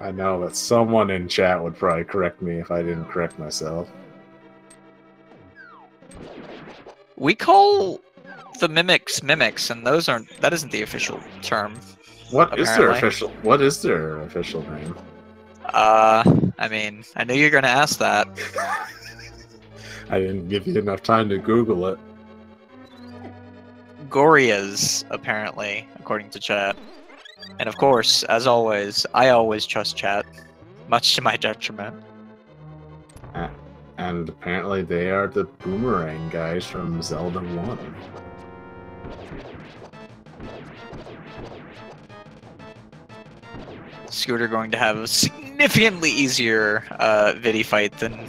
I know, but someone in chat would probably correct me if I didn't correct myself. We call the mimics, and those aren't. That isn't the official term. What is their official name? I mean, I knew you were gonna ask that. I didn't give you enough time to Google it. Gorias, apparently, according to chat. And of course, as always, I always trust chat, much to my detriment. And apparently they are the boomerang guys from Zelda 1. Scooter going to have a significantly easier Vidi fight than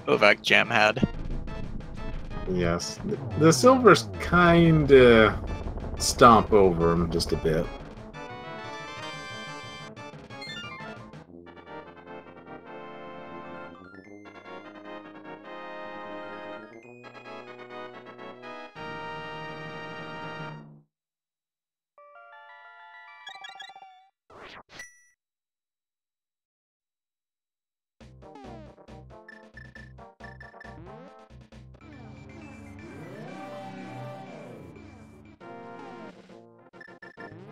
ovokjam had. Yes, the silvers kinda stomp over him just a bit.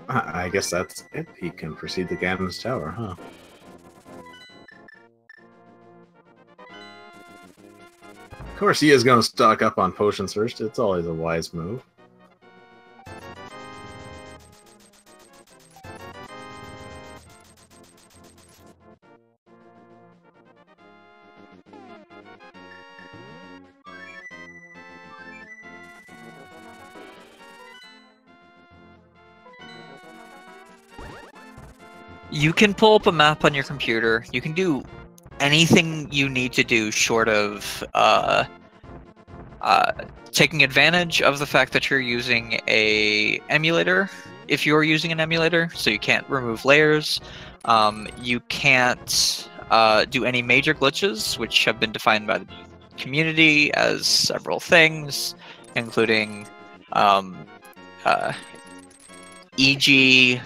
I guess that's it. He can proceed to Ganon's Tower, huh? Of course, he is going to stock up on potions first. It's always a wise move. You can pull up a map on your computer. You can do anything you need to do short of taking advantage of the fact that you're using a emulator. If you're using an emulator, so you can't remove layers, you can't do any major glitches, which have been defined by the community as several things, including e.g.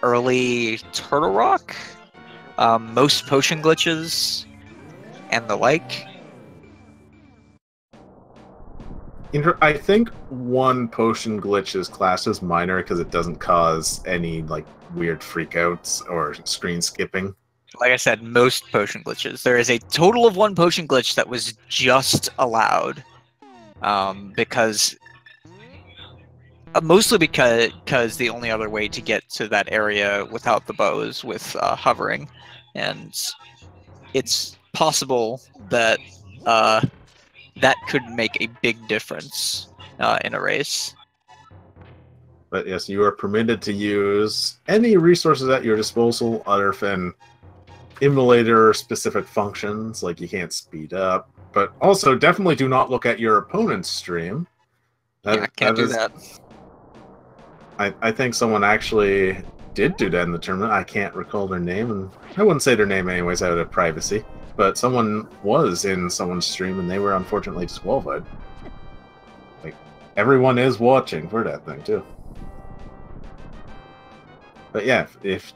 Early Turtle Rock, most potion glitches, and the like. I think one potion glitch is classed as minor because it doesn't cause any like weird freakouts or screen skipping. Like I said, most potion glitches. There is a total of one potion glitch that was just allowed, because mostly because the only other way to get to that area without the bow is with hovering, and it's possible that that could make a big difference in a race. But yes, you are permitted to use any resources at your disposal other than emulator-specific functions, like you can't speed up. But also, definitely do not look at your opponent's stream. Can't do that. I think someone actually did do that in the tournament. I can't recall their name, and I wouldn't say their name anyways out of privacy. But someone was in someone's stream, and they were unfortunately disqualified. Like, everyone is watching for that thing, too. But yeah, if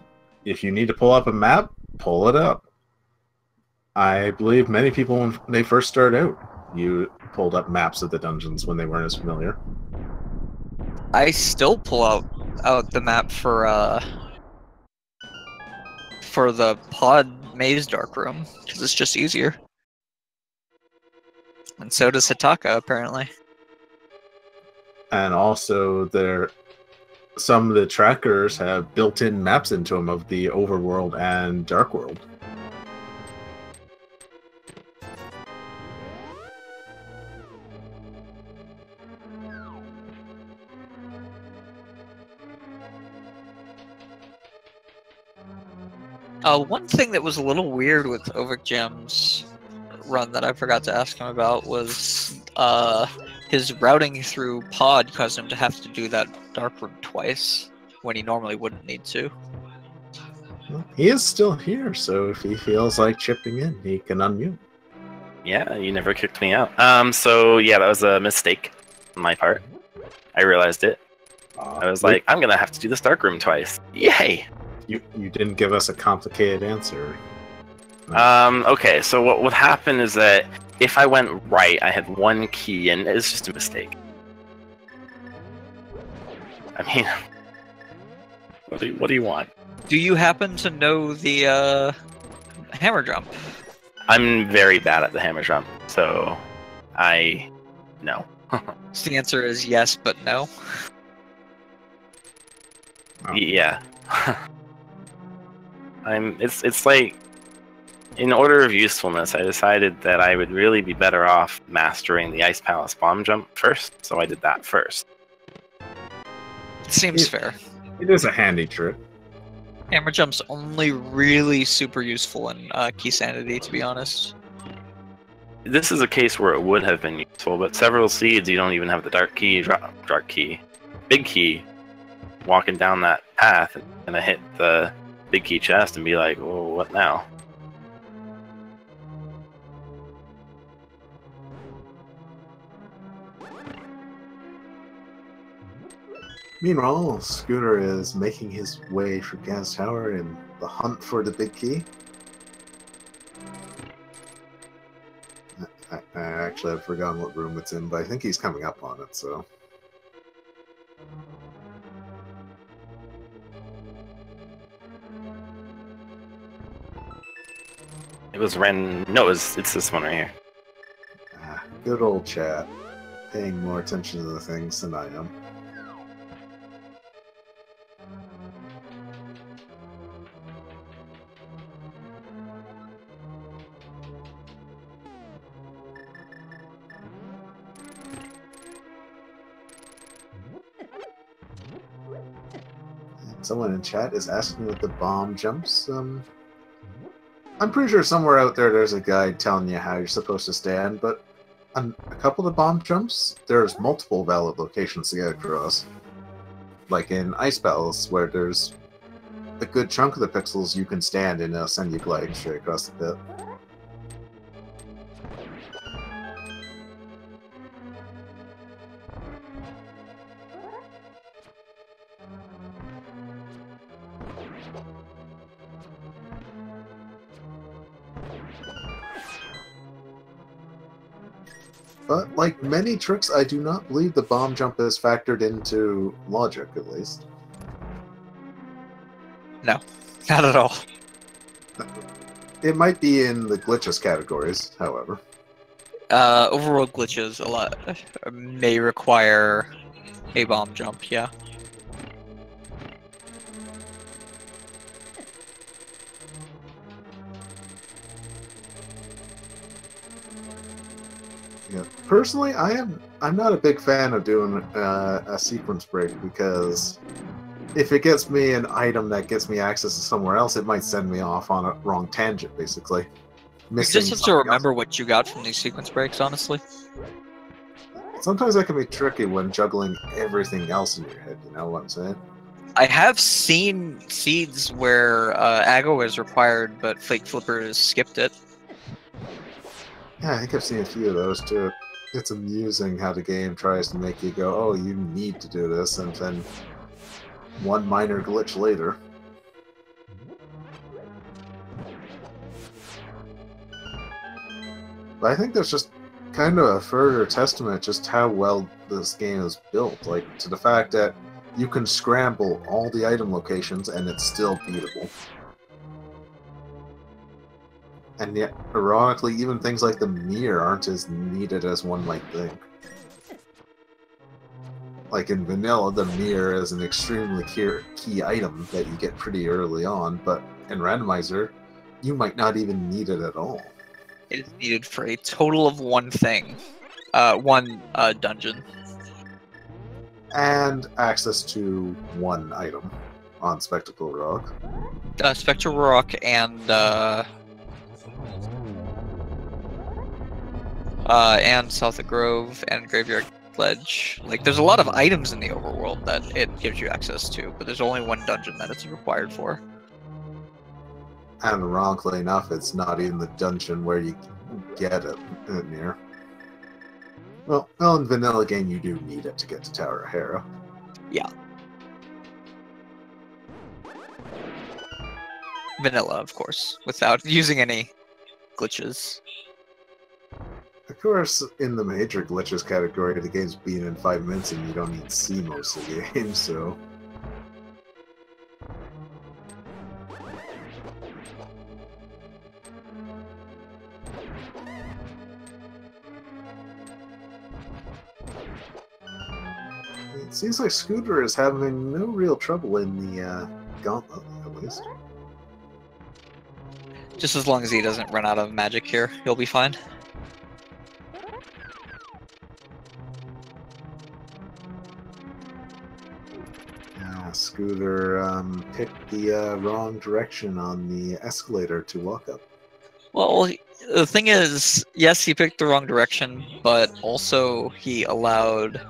you need to pull up a map, pull it up. I believe many people, when they first start out, you pulled up maps of the dungeons when they weren't as familiar. I still pull out the map for the pod maze dark room because it's just easier, and so does Hitaka apparently. And also, some of the trackers have built-in maps into them of the overworld and dark world. One thing that was a little weird with ovokjam's run that I forgot to ask him about was his routing through pod caused him to have to do that dark room twice when he normally wouldn't need to. Well, he is still here, so if he feels like chipping in, he can unmute. Yeah, you never kicked me out. So yeah, that was a mistake on my part. I realized it. I was like, I'm gonna have to do this dark room twice. Yay! You didn't give us a complicated answer. Okay, so what would happen is that if I went right, I had one key, and it's just a mistake. I mean, what do you want? Do you happen to know the hammer jump? I'm very bad at the hammer jump, so no. So the answer is yes, but no. Oh. Yeah. It's like, in order of usefulness, I decided that I would really be better off mastering the Ice Palace bomb jump first, so I did that first. Seems fair. It is a handy trick. Hammer jump's only really super useful in key sanity, to be honest. This is a case where it would have been useful, but several seeds you don't even have the big key, walking down that path and gonna hit the big key chest and be like, oh, what now? Meanwhile, Scooter is making his way for Gaz Tower in the hunt for the big key. I actually have forgotten what room it's in, but I think he's coming up on it, so... It was No, it's this one right here. Good old chat. Paying more attention to the things than I am. Someone in chat is asking with the bomb jumps. I'm pretty sure somewhere out there's a guide telling you how you're supposed to stand, but on a couple of bomb jumps, there's multiple valid locations to get across. Like in Ice Palace, where there's a good chunk of the pixels you can stand and it'll send you gliding straight across the pit. But, like many tricks, I do not believe the bomb jump is factored into logic, at least. No, not at all. It might be in the glitches categories, however. Overworld glitches may require a bomb jump, yeah. Yeah. Personally, I'm not a big fan of doing a sequence break, because if it gets me an item that gets me access to somewhere else, it might send me off on a wrong tangent, basically. You just have to remember what you got from these sequence breaks, honestly. Sometimes that can be tricky when juggling everything else in your head, you know what I'm saying? I have seen seeds where Aggo is required, but Fake Flipper has skipped it. Yeah, I think I've seen a few of those too. It's amusing how the game tries to make you go, oh, you need to do this, and then one minor glitch later. But I think that's just kind of a further testament just how well this game is built, like to the fact that you can scramble all the item locations and it's still beatable. And yet, ironically, even things like the mirror aren't as needed as one might think. Like in vanilla, the mirror is an extremely key item that you get pretty early on, but in Randomizer, you might not even need it at all. It is needed for a total of one thing. One dungeon. And access to one item on Spectacle Rock. Spectral Rock and South of Grove and Graveyard Ledge. Like, there's a lot of items in the overworld that it gives you access to, but there's only one dungeon that it's required for. And wrongly enough, it's not even the dungeon where you get it near. Well, in vanilla game, you do need it to get to Tower of Hera. Yeah. Vanilla, of course, without using any glitches. Of course, in the major glitches category, the game's being in 5 minutes and you don't even see most of the game, so... It seems like Scooter is having no real trouble in the gauntlet, at least. Just as long as he doesn't run out of magic here, he'll be fine. Scooter picked the wrong direction on the escalator to walk up. Well, the thing is, yes, he picked the wrong direction, but also he allowed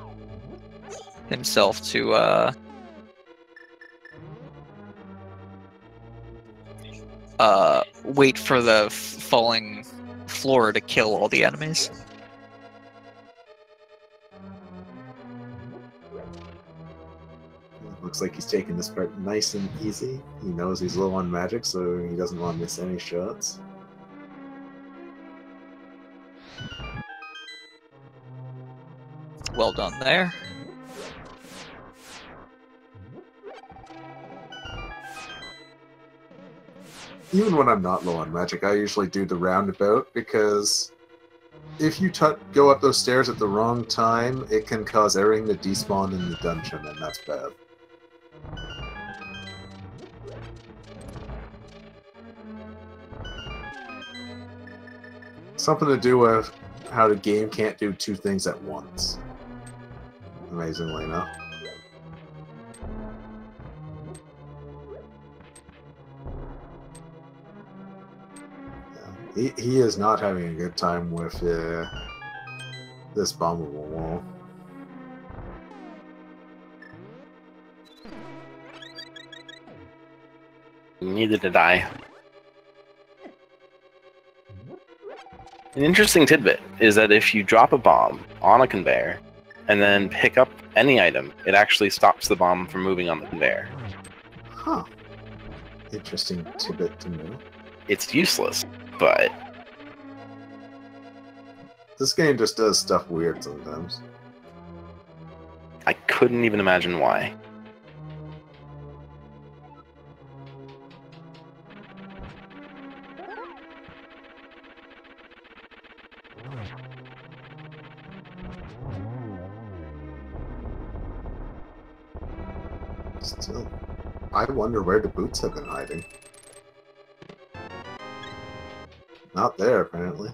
himself to wait for the falling floor to kill all the enemies. Looks like he's taking this part nice and easy. He knows he's low on magic, so he doesn't want to miss any shots. Well done there. Even when I'm not low on magic, I usually do the roundabout, because if you go up those stairs at the wrong time, it can cause everything to despawn in the dungeon, and that's bad. Something to do with how the game can't do two things at once. Amazingly enough. Yeah, he is not having a good time with this bombable wall. Needed to die. An interesting tidbit is that if you drop a bomb on a conveyor and then pick up any item, it actually stops the bomb from moving on the conveyor. Huh. Interesting tidbit to know. It's useless, but... This game just does stuff weird sometimes. I couldn't even imagine why. Still, I wonder where the boots have been hiding. Not there, apparently.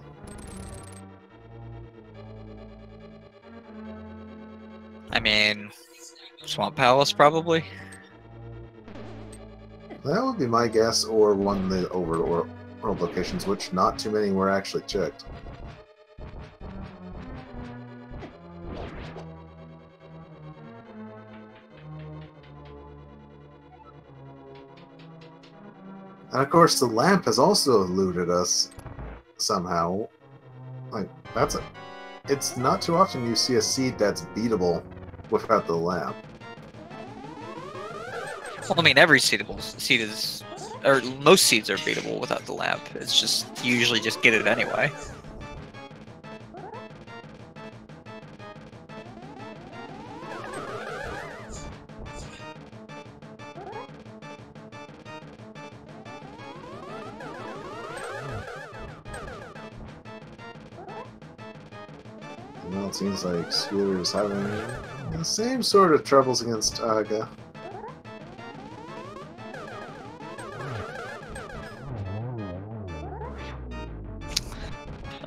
I mean, Swamp Palace, probably? That would be my guess, or one of the overworld locations, which not too many were actually checked. And of course, the lamp has also eluded us somehow. Like, it's not too often you see a seed that's beatable without the lamp. Well, I mean, every seed is, or most seeds are beatable without the lamp. It's just, you usually just get it anyway. Well, it seems like Scooter is having the same sort of troubles against Aga.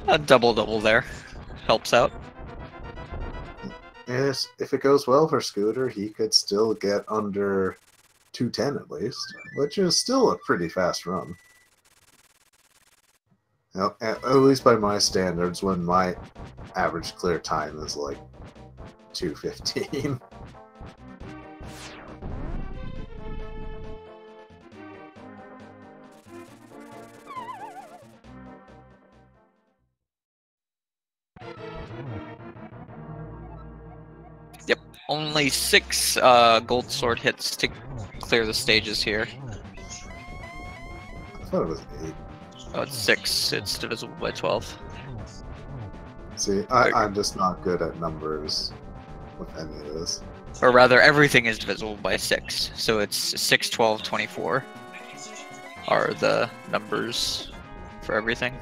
A double-double there. Helps out. Yes, if it goes well for Scooter, he could still get under 2:10 at least, which is still a pretty fast run. Now, at least by my standards, when my average clear time is like 2:15. Yep, only 6 gold sword hits to clear the stages here. I thought it was 8. Oh, it's 6. It's divisible by 12. See, I'm just not good at numbers with any of this. Or rather, everything is divisible by 6. So it's 6, 12, 24 are the numbers for everything.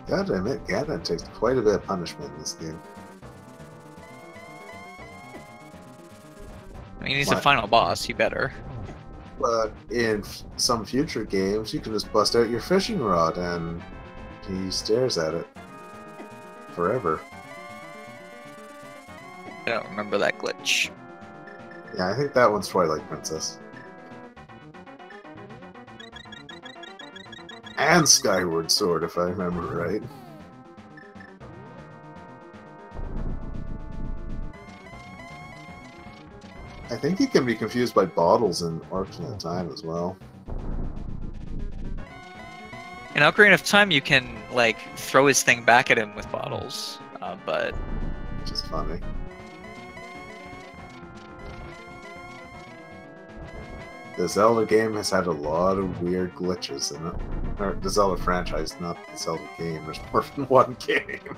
Gotta admit, Ganon takes quite a bit of punishment in this game. I mean, he's the final boss. He better. But in some future games, you can just bust out your fishing rod and he stares at it forever. I don't remember that glitch. Yeah, I think that one's Twilight Princess. And Skyward Sword, if I remember right. I think he can be confused by bottles in Ocarina of Time as well. In Ocarina of Time, you can, like, throw his thing back at him with bottles, but... Which is funny. The Zelda game has had a lot of weird glitches in it. Or the Zelda franchise, not the Zelda game. There's more than one game.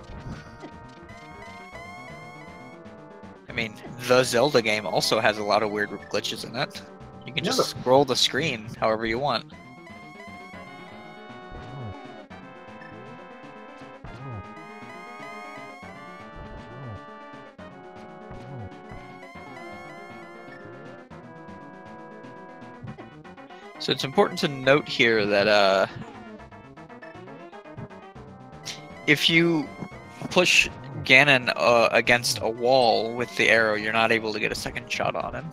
I mean, the Zelda game also has a lot of weird glitches in it. You can just scroll the screen however you want. So it's important to note here that if you push Ganon against a wall with the arrow, you're not able to get a second shot on him.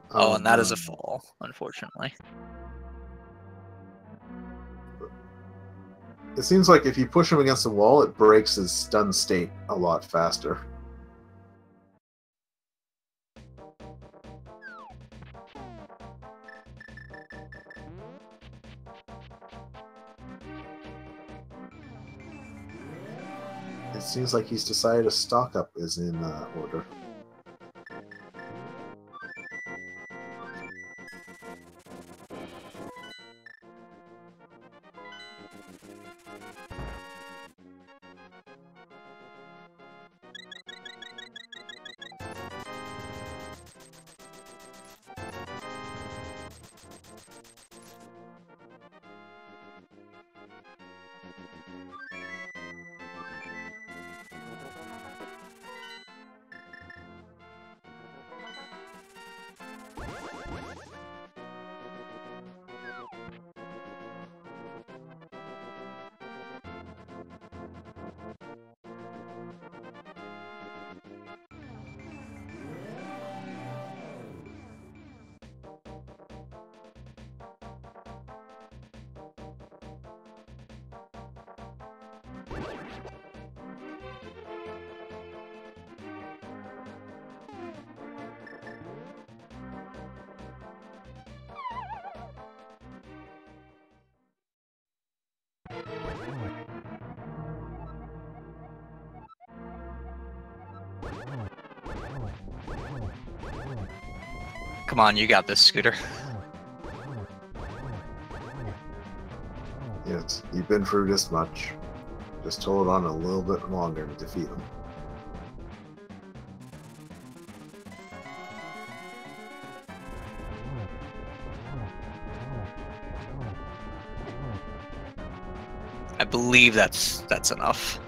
Oh, and that is a fall, unfortunately. It seems like if you push him against the wall, it breaks his stun state a lot faster. It seems like he's decided a stock up is in order. Come on, you got this, Scooter. Yes, you've been through this much. Just hold on a little bit longer to defeat him. I believe that's enough.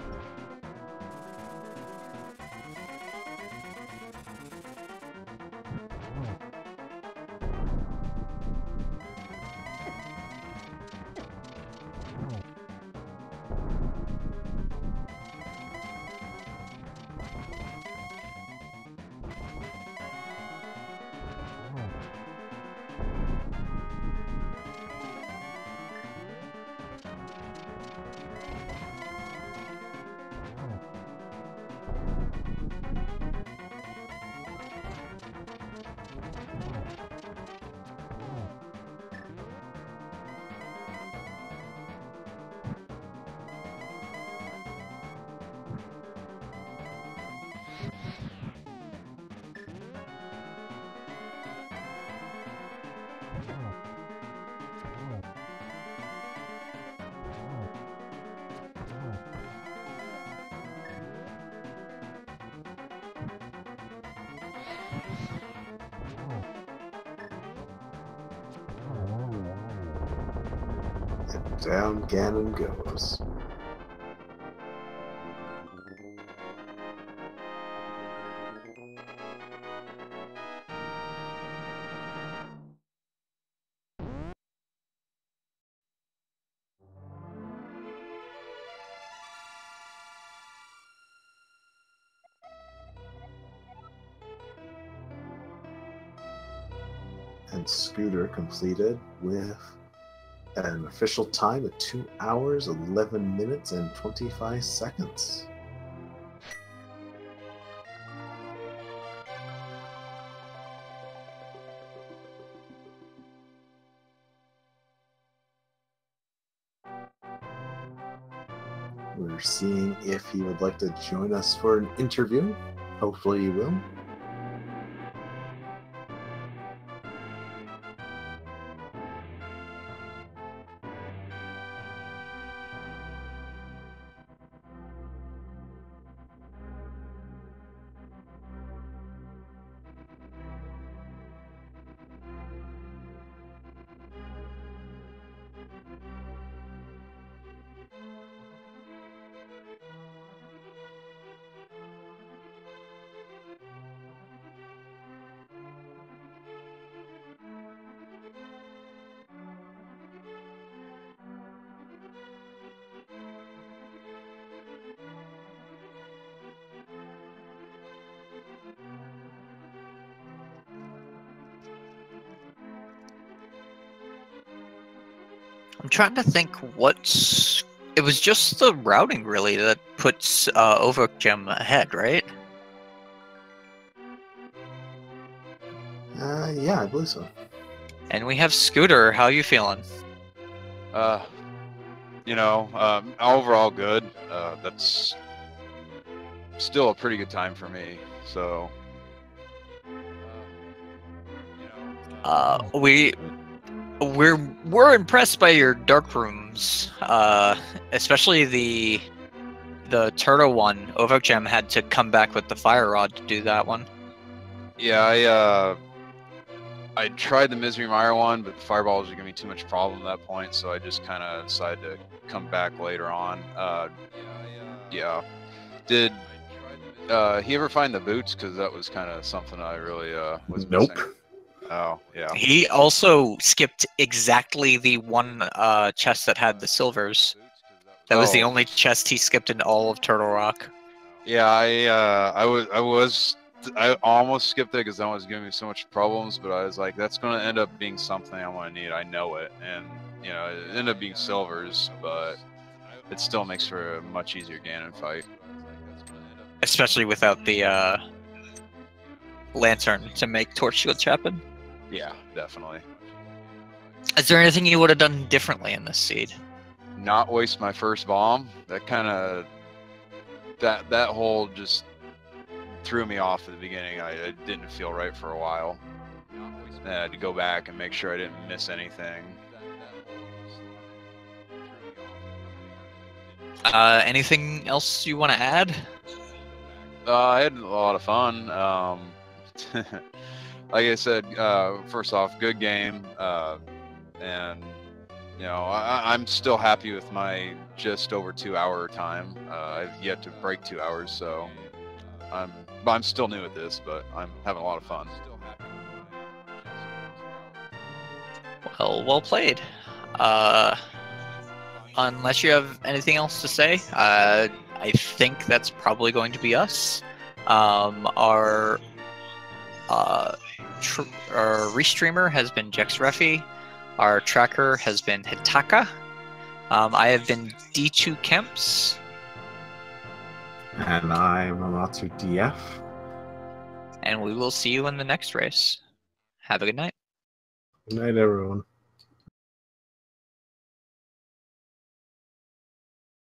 Down Ganon goes. And Scooter completed with an official time of 2 hours, 11 minutes, and 25 seconds. We're seeing if he would like to join us for an interview. Hopefully he will. I'm trying to think what's... It was just the routing, really, that puts ovokjam ahead, right? Yeah, I believe so. And we have Scooter. How you feeling? Overall good. That's still a pretty good time for me. So, We're impressed by your dark rooms, especially the turtle one. Ovokjam had to come back with the fire rod to do that one. yeah, I tried the Misery Mire one, but the fireballs were giving me too much problem at that point, so I just kind of decided to come back later on. Yeah. Did he ever find the boots? Because that was kind of something I really was Nope. missing. Oh, yeah. He also skipped exactly the one chest that had the silvers. That was the Oh. only chest he skipped in all of Turtle Rock. Yeah, I almost skipped it because that was giving me so much problems, but I was like, that's going to end up being something I'm going to need. I know it, and it ended up being silvers, but it still makes for a much easier Ganon fight. Especially without the lantern to make torch shields happen. Yeah, definitely. Is there anything you would have done differently in this seed? Not waste my first bomb. That kind of that hole just threw me off at the beginning. I didn't feel right for a while. I had to go back and make sure I didn't miss anything. Anything else you want to add? I had a lot of fun. Like I said, first off, good game, and I'm still happy with my just over 2 hour time. I've yet to break 2 hours, so I'm still new at this, but I'm having a lot of fun. Well played. Unless you have anything else to say, I think that's probably going to be us. Our restreamer has been JexRefi. Our tracker has been Hitaka. I have been D2 Kemps. And I'm Amatsu DF. And we will see you in the next race. Have a good night. Good night, everyone.